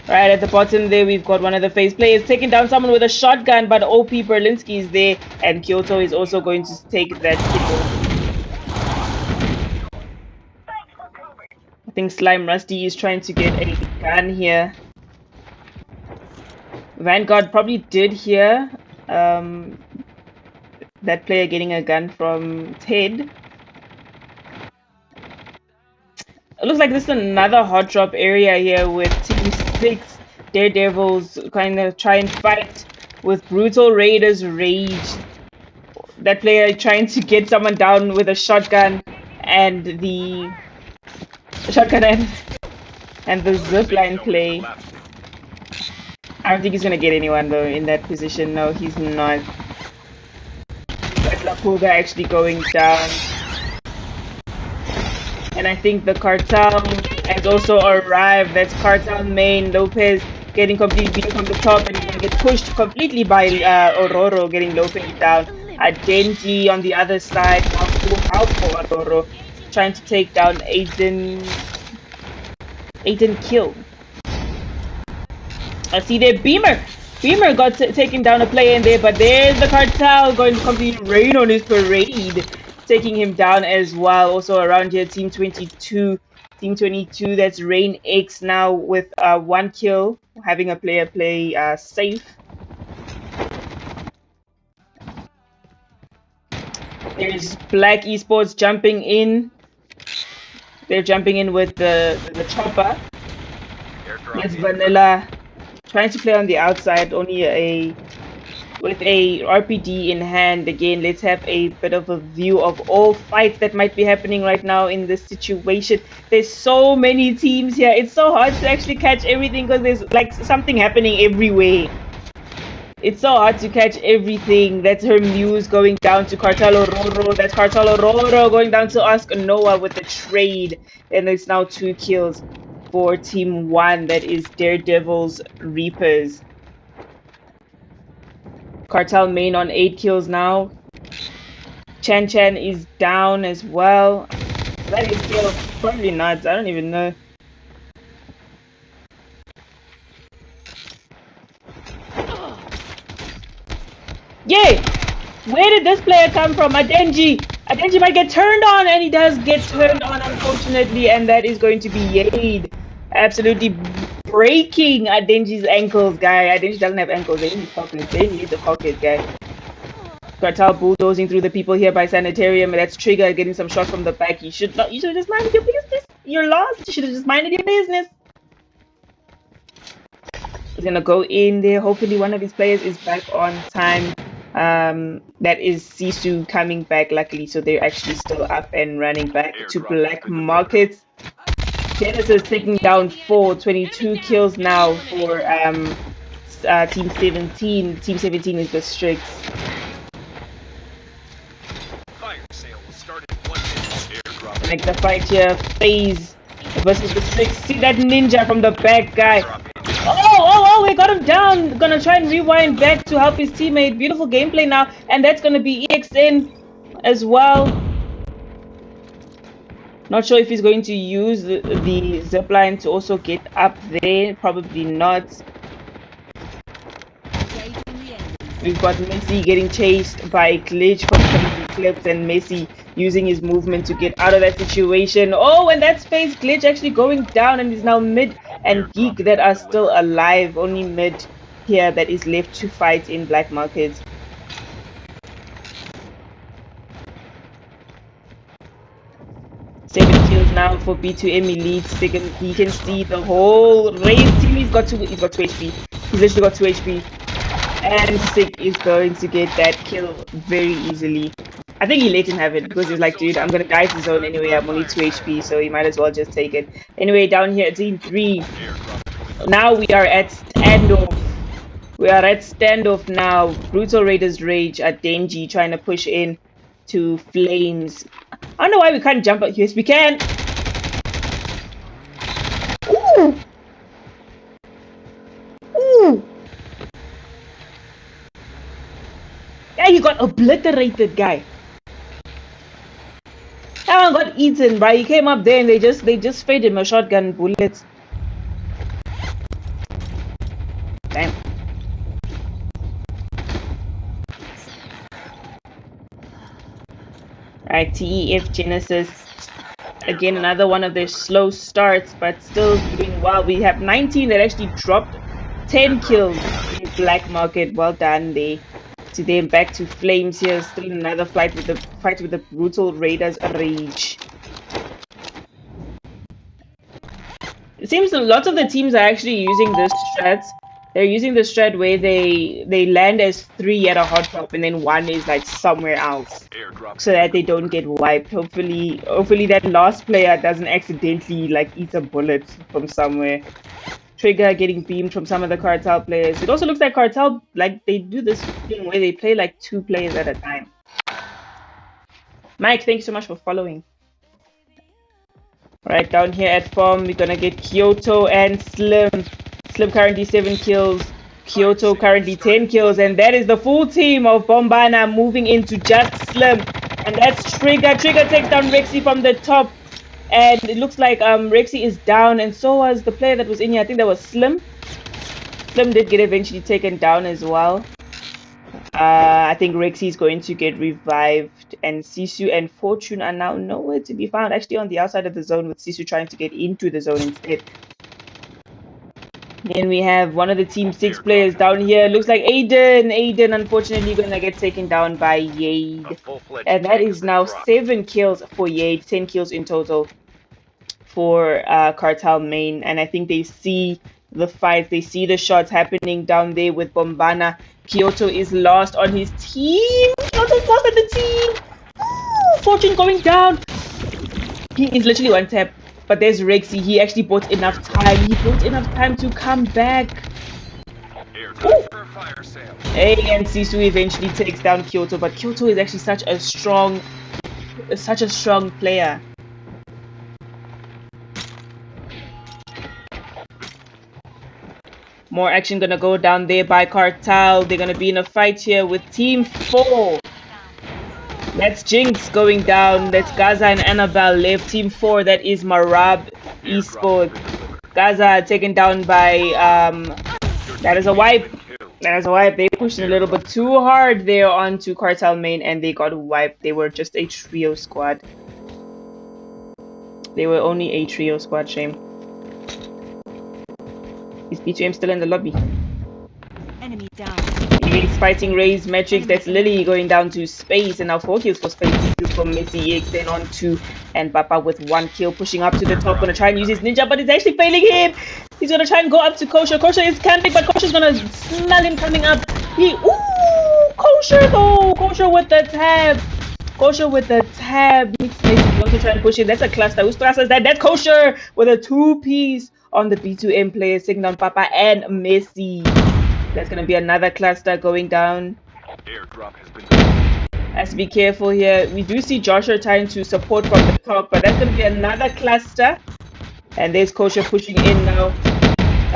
Right at the bottom there, we've got one of the FaZe players taking down someone with a shotgun, but OP Berlinski is there, and Kyoto is also going to take that kill. I think Slime Rusty is trying to get a gun here. Vanguard probably did hear that player getting a gun from Ted. It looks like this is another hot drop area here with Team 6 Daredevils kind of try and fight with Brutal Raiders Rage. That player trying to get someone down with a shotgun and the shotgun and the zipline play. I don't think he's gonna get anyone though in that position. No, he's not. But Lapuga actually going down. And I think the cartel has also arrived. That's cartel main Lopez getting completely beaten from the top and gonna get pushed completely by Ororo, getting Lopez down. Denji on the other side, full help for Ororo, trying to take down Aiden Kill. I see there Beamer got taken down a player in there, but there's the cartel going to completely rain on his parade, taking him down as well. Also around here, Team 22, that's Rain X now with 1 kill, having a player play safe. There's Black Esports jumping in. They're jumping in with the chopper. There's Vanilla trying to play on the outside, only with a RPD in hand. Again, let's have a bit of a view of all fights that might be happening right now in this situation. There's so many teams here. It's so hard to actually catch everything because there's like something happening everywhere. It's so hard to catch everything. That's her Muse going down to Cartel Ororo. That's Cartel Ororo going down to Ask Noah with the trade. And it's now 2 kills for Team 1. That is Daredevil's Reapers. Cartel main on 8 kills now. Chan is down as well. That is kill. Probably not. I don't even know. Yay! Where did this player come from? Adenji! Adenji might get turned on, and he does get turned on, unfortunately, and that is going to be Yade. Absolutely breaking Adenji's ankles, guy. Adenji doesn't have ankles. They need pockets. They need the pockets, guy. Cartel bulldozing through the people here by Sanitarium, and that's Trigger getting some shots from the back. You should have just minded your business. You're lost. You should have just minded your business. He's gonna go in there. Hopefully one of his players is back on time. That is Sisu coming back, luckily, so they're actually still up and running back to Black Market. Genesis taking down 22 kills now for Team 17. Team 17 is the Strix. Like the fight here, FaZe versus the Strix. See that ninja from the back, guy. Oh, we got him down. Gonna try and rewind back to help his teammate. Beautiful gameplay now. And that's gonna be EXN as well. Not sure if he's going to use the zipline to also get up there. Probably not. We've got Messi getting chased by Glitch from Crazy Clips, and Messi using his movement to get out of that situation. Oh, and that's FaZe Glitch actually going down, and is now Mid and Geek that are still alive. Only Mid here that is left to fight in Black Market. Seven kills now for B2M Elite. Second, he can see the whole race team. He's got 2 HP. He's literally got 2 HP. And Sick is going to get that kill very easily. I think he let him have it because he's like, dude, I'm gonna die to zone anyway. I'm only 2 HP, so he might as well just take it. Anyway, down here at Team 3. Now we are at standoff. We are at standoff now. Brutal Raiders Rage at Denji trying to push in to Flames. I don't know why we can't jump out. Yes, we can. Ooh. Ooh. Yeah, he got obliterated, guy. That one got eaten, bro. He came up there and they just fed him a shotgun bullet. Damn. Alright, TEF Genesis. Again, another one of their slow starts, but still doing well. We have 19 that actually dropped 10 kills in Black Market. Well done there. To them, back to Flames here. Still another fight with the Brutal Raiders Rage. seems lots of the teams are actually using this strat. They're using the strat where they land as 3 at a hot top and then 1 is like somewhere else, so that they don't get wiped. Hopefully that last player doesn't accidentally like eat a bullet from somewhere. Trigger getting beamed from some of the Cartel players. It also looks like Cartel, like, they do this thing where they play like 2 players at a time. Mike, thank you so much for following. Right down here at farm, we're gonna get Kyoto and Slim. Slim currently 7 kills. Kyoto currently 10 kills, and that is the full team of Bombana moving into just Slim. And that's Trigger. Trigger takes down Rexy from the top. And it looks like Rexy is down, and so was the player that was in here. I think that was Slim. Slim did get eventually taken down as well. I think Rexy is going to get revived, and Sisu and Fortune are now nowhere to be found. Actually on the outside of the zone, with Sisu trying to get into the zone instead. Then we have one of the team 6 players down here. Looks like Aiden. Aiden unfortunately gonna get taken down by Yade. And that is now 7 kills for Yade, 10 kills in total for Cartel main. And I think they see the fight, they see the shots happening down there with Bombana. Kyoto is lost on his team. Kyoto's lost on the team. Ooh, Fortune going down. He is literally one tap. But there's Rexy. He actually bought enough time. He bought enough time to come back. Hey, and Sisu eventually takes down Kyoto. But Kyoto is actually such a strong player. More action gonna go down there by Cartel. They're gonna be in a fight here with Team 4. That's Jinx going down. That's Gaza and Annabelle left. Team 4, that is Marab Esports. Gaza taken down by that is a wipe. That is a wipe. They pushed a little bit too hard there onto Cartel main and they got wiped. They were just a trio squad. They were only a trio squad, shame. Is B2M still in the lobby? Enemy down. He's fighting Ray's Matrix. That's Lily going down to Space, and now 4 kills for Space. 2 kills for Messi. EXN on 2, and Papa with 1 kill, pushing up to the top. Gonna try and use his ninja, but it's actually failing him. He's gonna try and go up to Kosher. Kosher is camping, but Kosher's gonna smell him coming up. Kosher though. Kosher with the tab. Kosher with the tab. He's also trying to push it. That's a cluster. Whose cluster is that? That's Kosher with a 2-piece on the B2M player, taking on Papa and Messi. That's gonna be another cluster going down. Airdrop has been... Has to be careful here. We do see Joshua trying to support from the top, but that's gonna be another cluster. And there's Kosher pushing in now.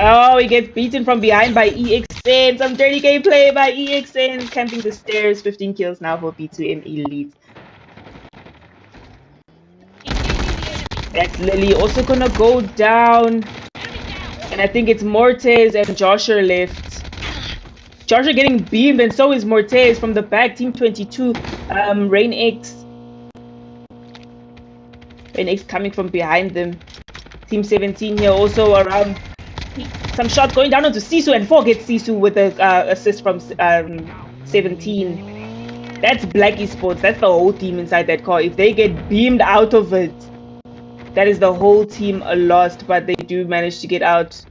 Oh, he gets beaten from behind by EXN. Some dirty gameplay by EXN. Camping the stairs. 15 kills now for B2M Elite. That's Lily also gonna go down. And I think it's Mortez and Joshua left. Joshua getting beamed, and so is Mortez from the back. Team 22, Rain X coming from behind them. Team 17 here also around. Some shot going down onto Sisu, and 4 gets Sisu with the assist from 17. That's Black Esports. That's the whole team inside that car. If they get beamed out of it, that is the whole team lost, but they do manage to get out.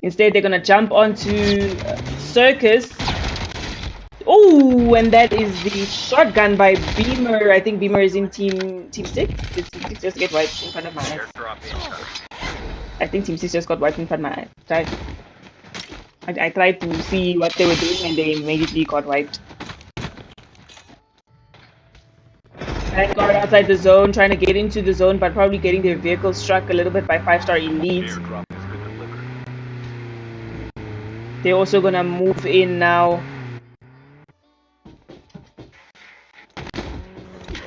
Instead, they're gonna jump onto Circus. Oh, and that is the shotgun by Beamer. I think Beamer is in team 6. Did Team 6 just get wiped in front of my eyes? I think Team 6 just got wiped in front of my eyes. I tried to see what they were doing and they immediately got wiped. Thank God outside the zone, trying to get into the zone, but probably getting their vehicle struck a little bit by 5-star Elite. They're also gonna move in now.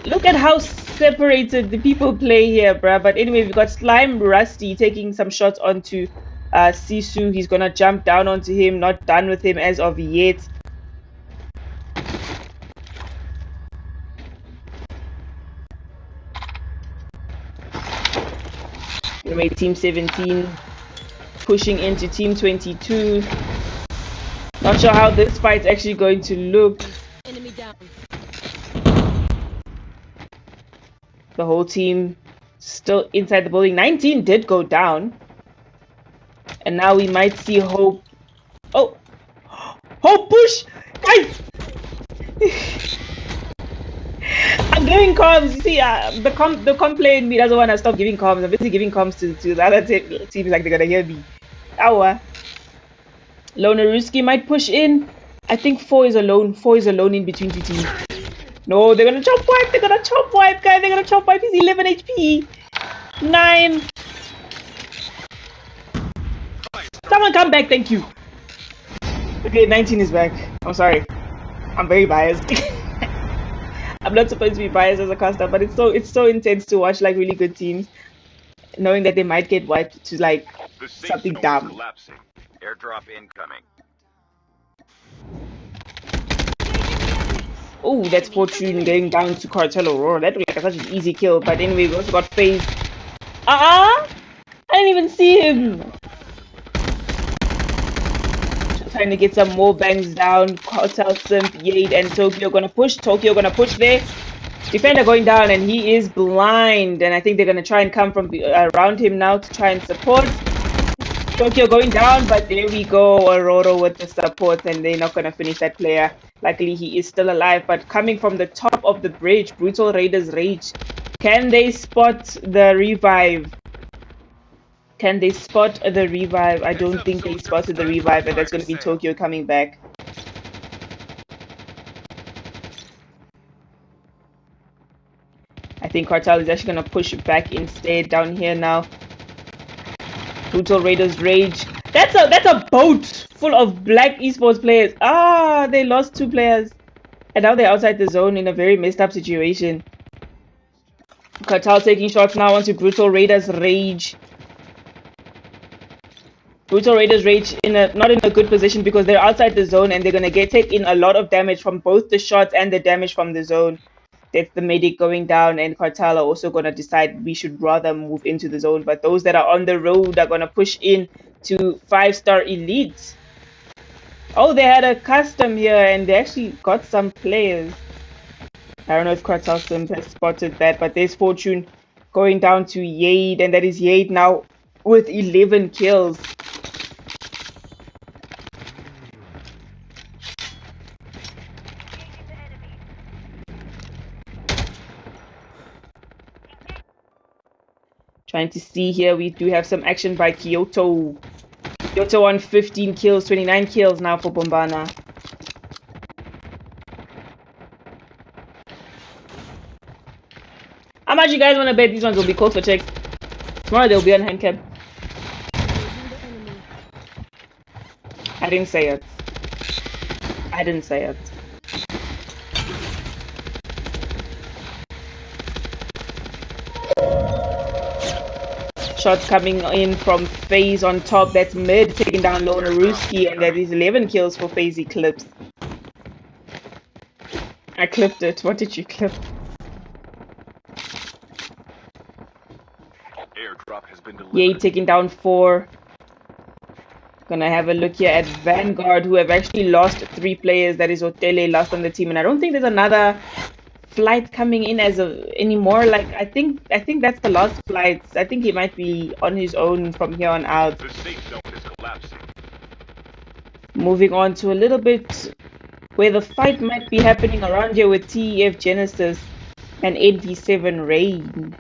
Look at how separated the people play here, bruh. But anyway, we've got Slime Rusty taking some shots onto Sisu. He's gonna jump down onto him. Not done with him as of yet. Anyway, Team 17 pushing into Team 22. Not sure how this fight's actually going to look. Enemy down. The whole team still inside the building. 19 did go down. And now we might see Hope. Oh! Hope push! Guys! I'm giving comms. You see, the complaint me doesn't want to stop giving comms. I'm busy giving comms to the other teams like they're gonna hear me. Awa. Lonaruski might push in. I think 4 is alone. 4 is alone in between two teams. No, they're gonna chop wipe. They're gonna chop wipe, guys. They're gonna chop wipe. He's 11 HP. 9. Someone come back, thank you. Okay, 19 is back. I'm sorry. I'm very biased. I'm not supposed to be biased as a caster, but it's so intense to watch like really good teams, knowing that they might get wiped to like something dumb. Collapsing. Airdrop incoming. Oh, that's Fortune getting down to Cartel Aurora. That looked like such an easy kill, but anyway, we also got FaZe. I didn't even see him. Trying to get some more bangs down. Cartel, Simp, Yade, and Tokyo gonna push. Tokyo gonna push there. Defender going down, and he is blind. And I think they're gonna try and come from around him now to try and support. Tokyo going down, but there we go. Aurora with the support, and they're not gonna finish that player. Luckily, he is still alive. But coming from the top of the bridge, Brutal Raiders Rage. Can they spot the revive? Can they spot the revive? I don't think they spotted the revive, and that's going to be Tokyo coming back. I think Cartel is actually going to push back instead down here now. Brutal Raiders Rage. That's a boat full of black esports players. They lost 2 players. And now they're outside the zone in a very messed up situation. Cartel taking shots now onto Brutal Raiders Rage. Brutal Raiders Rage not in a good position because they're outside the zone and they're gonna take in a lot of damage from both the shots and the damage from the zone. That's the medic going down, and Cartel are also gonna decide we should rather move into the zone. But those that are on the road are gonna push in to 5-star elite. Oh, they had a custom here and they actually got some players. I don't know if Cartel Sims has spotted that, but there's Fortune going down to Yade, and that is Yade now with 11 kills. Trying to see here, we do have some action by Kyoto. Kyoto on 15 kills, 29 kills now for Bombana. How much you guys want to bet these ones will be called for checks? Tomorrow they'll be on hand cam. I didn't say it. I didn't say it. Shots coming in from FaZe on top. That's mid, taking down Lonaruski, and that is 11 kills for FaZe Eclipse. I clipped it. What did you clip? Airdrop has been delivered. Yay, taking down 4. Gonna have a look here at Vanguard, who have actually lost 3 players. That is Otele lost on the team, and I don't think there's another flight coming in anymore. Like I think that's the last flight. I think he might be on his own from here on out. The safe zone is collapsing. Moving on to a little bit where the fight might be happening around here with TEF Genesis and NV7 Rain.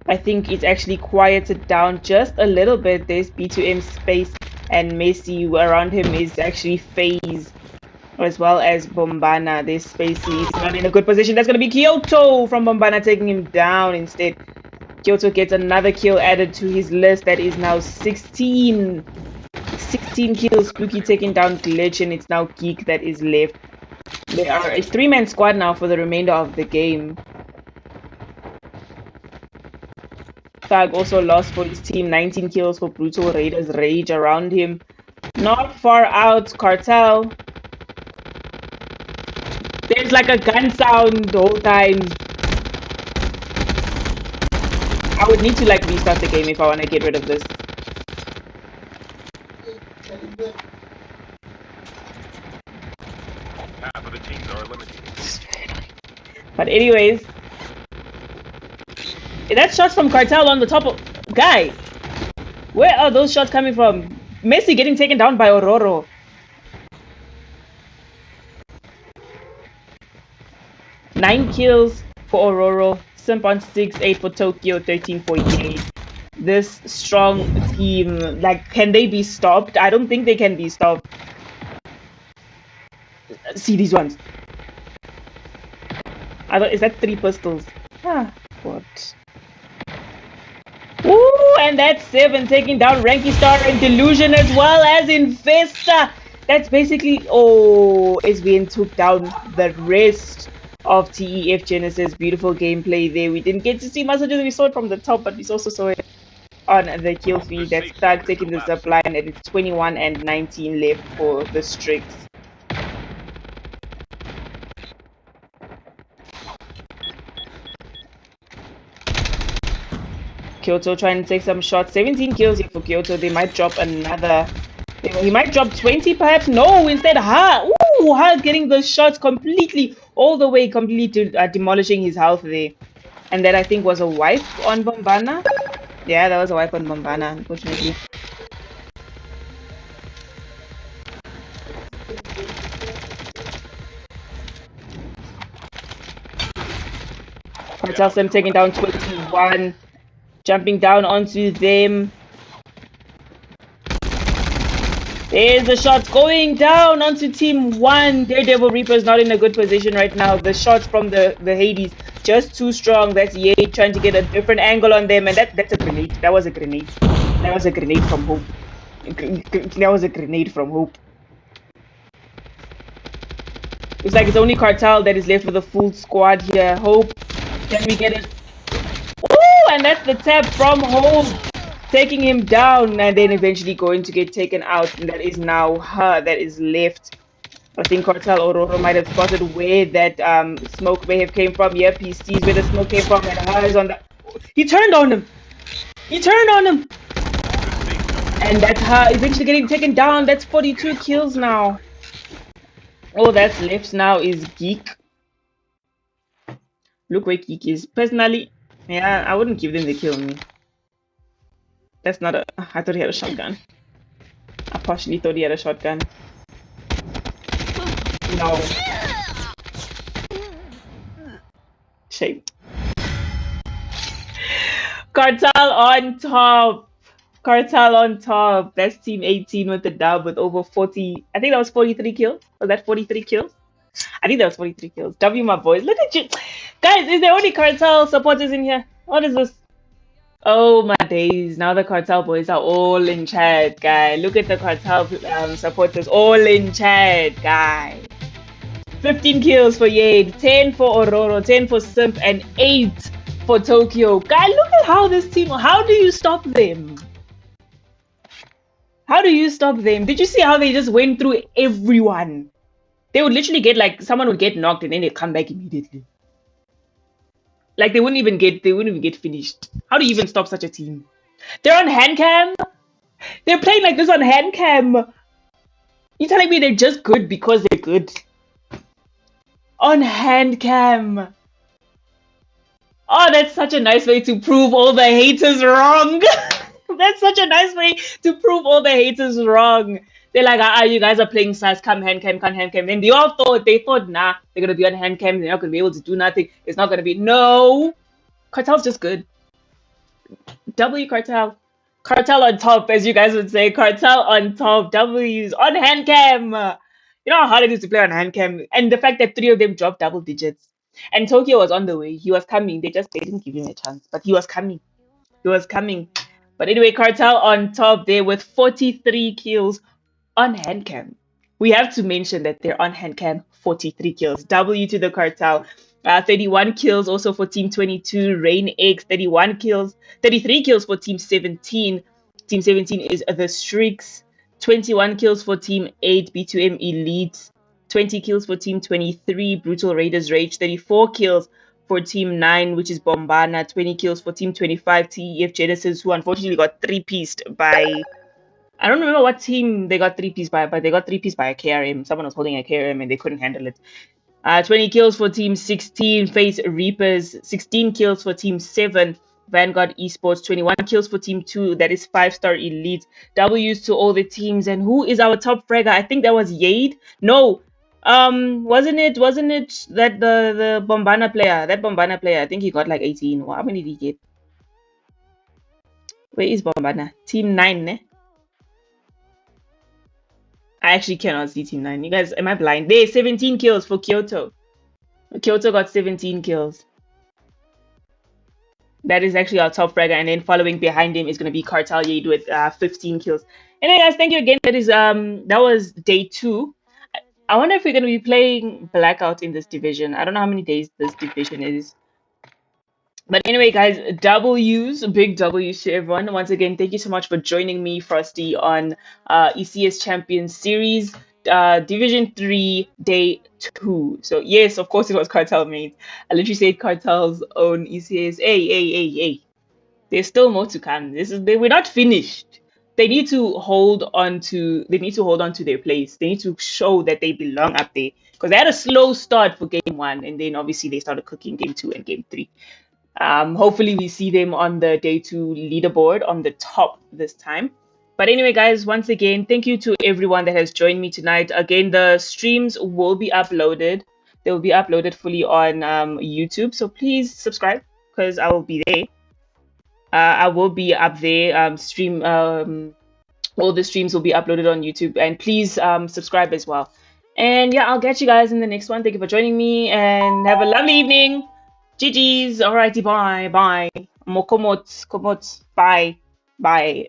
I think it's actually quieted down just a little bit. There's B2M Space and Messi. Around him is actually FaZe, as well as Bombana. There's Spacey. He's not in a good position. That's going to be Kyoto from Bombana taking him down instead. Kyoto gets another kill added to his list. That is now 16. 16 kills. Spooky taking down Glitch, and it's now Geek that is left. They are a 3-man squad now for the remainder of the game. Thug also lost for his team. 19 kills for Brutal Raiders Rage around him. Not far out, Cartel. There's like a gun sound the whole time. I would need to like restart the game if I want to get rid of this. Half of the teams are eliminated. But anyways, that shot from Cartel on the top of guy. Where are those shots coming from? Messi getting taken down by Ororo. Nine kills for Ororo. Simp on 6, 8 for Tokyo, 13 for Yay. This strong team, like, can they be stopped? I don't think they can be stopped. See these ones. Is that 3 pistols? Ah, what? Ooh, and that's 7 taking down Ranky Star and Delusion as well as Infesta. That's basically, oh, SVN took down the rest of TEF Genesis. Beautiful gameplay there. We didn't get to see much of it. We saw it from the top, but we also saw it on the kill feed. That's Thug taking the zip line, and it's 21 and 19 left for the Strix. Kyoto trying to take some shots. 17 kills here for Kyoto. They might drop another. He might drop 20 perhaps. No, instead Ha. Ooh, Ha getting the shots completely, all the way completely demolishing his health there. And that I think was a wipe on Bombana. Yeah, that was a wipe on Bombana, unfortunately. Cartel taking down 21. Jumping down onto them. There's the shots going down onto Team 1. Daredevil Reaper's not in a good position right now. The shots from the Hades just too strong. That's Ye trying to get a different angle on them. And that's a grenade. That was a grenade. That was a grenade from Hope. That was a grenade from Hope. Looks like it's only Cartel that is left with a full squad here. Hope. Can we get it? Ooh, and that's the tap from Hope. Taking him down and then eventually going to get taken out. And that is now her that is left. I think Cartel Ororo might have spotted where that smoke may have came from. Yep, he sees where the smoke came from and her is on the... He turned on him! He turned on him! And that's her eventually getting taken down. That's 42 kills now. All that's left now is Geek. Look where Geek is. Personally, yeah, I wouldn't give them the kill me. That's not a... I thought he had a shotgun. I partially thought he had a shotgun. No. Shame. Cartel on top. Cartel on top. That's Team 18 with the dub with over 40... I think that was 43 kills. Was that 43 kills? I think that was 43 kills. W, my boys. Look at you. Guys, is there only Cartel supporters in here? What is this? Oh my days, now the Cartel boys are all in chat, guy. Look at the Cartel supporters all in chat, guy. 15 kills for Yade, 10 for Ororo, 10 for Simp, and 8 for Tokyo. Guy, look at how this team, how do you stop them? How do you stop them? Did you see how they just went through everyone? They would literally get like, someone would get knocked and then they'd come back immediately. Like they wouldn't even get finished. How do you even stop such a team? They're on hand cam. They're playing like this on hand cam. You telling me they're just good because they're good? On hand cam. Oh, that's such a nice way to prove all the haters wrong. That's such a nice way to prove all the haters wrong. They're like, you guys are playing SAS, come hand cam, come hand cam. And they thought, nah, they're going to be on hand cam. They're not going to be able to do nothing. It's not going to be, no. Cartel's just good. W Cartel. Cartel on top, as you guys would say. Cartel on top. W's on hand cam. You know how hard it is to play on hand cam. And the fact that 3 of them dropped double digits. And Tokyo was on the way. He was coming. They didn't give him a chance. But he was coming. He was coming. But anyway, Cartel on top there with 43 kills. On hand cam. We have to mention that they're on hand cam, 43 kills. W to the Cartel. 31 kills also for Team 22. Rain X, 31 kills. 33 kills for Team 17. Team 17 is the Streaks. 21 kills for Team 8, B2M Elite. 20 kills for Team 23, Brutal Raiders Rage. 34 kills for Team 9, which is Bombana. 20 kills for Team 25, TEF Genesis, who unfortunately got 3-pieced by... I don't remember what team they got 3-pieced by, but they got 3-pieced by a KRM. Someone was holding a KRM and they couldn't handle it. 20 kills for Team 16, Face Reapers. 16 kills for Team 7, Vanguard Esports, 21 kills for Team 2. That is 5-star elite. W's to all the teams. And who is our top fragger? I think that was Yade. No. Wasn't it that the Bombana player? That Bombana player, I think he got like 18. How many did he get? Where is Bombana? Team 9, ne? I actually cannot see Team 9. You guys, am I blind? There, 17 kills for Kyoto. Kyoto got 17 kills. That is actually our top fragger, and then following behind him is going to be Cartel Yade with 15 kills. Anyway, guys, thank you again. That was day 2. I wonder if we're going to be playing Blackout in this division. I don't know how many days this division is. But anyway, guys, W's, big W's to everyone. Once again, thank you so much for joining me, Frosty, on ECS Champions Series, Division 3, Day 2. So, yes, of course it was Cartel made. I literally said Cartel's own ECS. Hey. There's still more to come. We're not finished. They need to hold on to their place. They need to show that they belong up there. Because they had a slow start for game 1, and then obviously they started cooking game 2 and game 3. Hopefully we see them on the day 2 leaderboard on the top this time. But anyway, guys, once again, thank you to everyone that has joined me tonight. Again, the streams will be uploaded. They will be uploaded fully on YouTube. So please subscribe because I will be there. I will be up there. All the streams will be uploaded on YouTube. And please subscribe as well. And yeah, I'll catch you guys in the next one. Thank you for joining me and have a lovely evening. GG's. Alrighty, bye. Mokomot. Bye.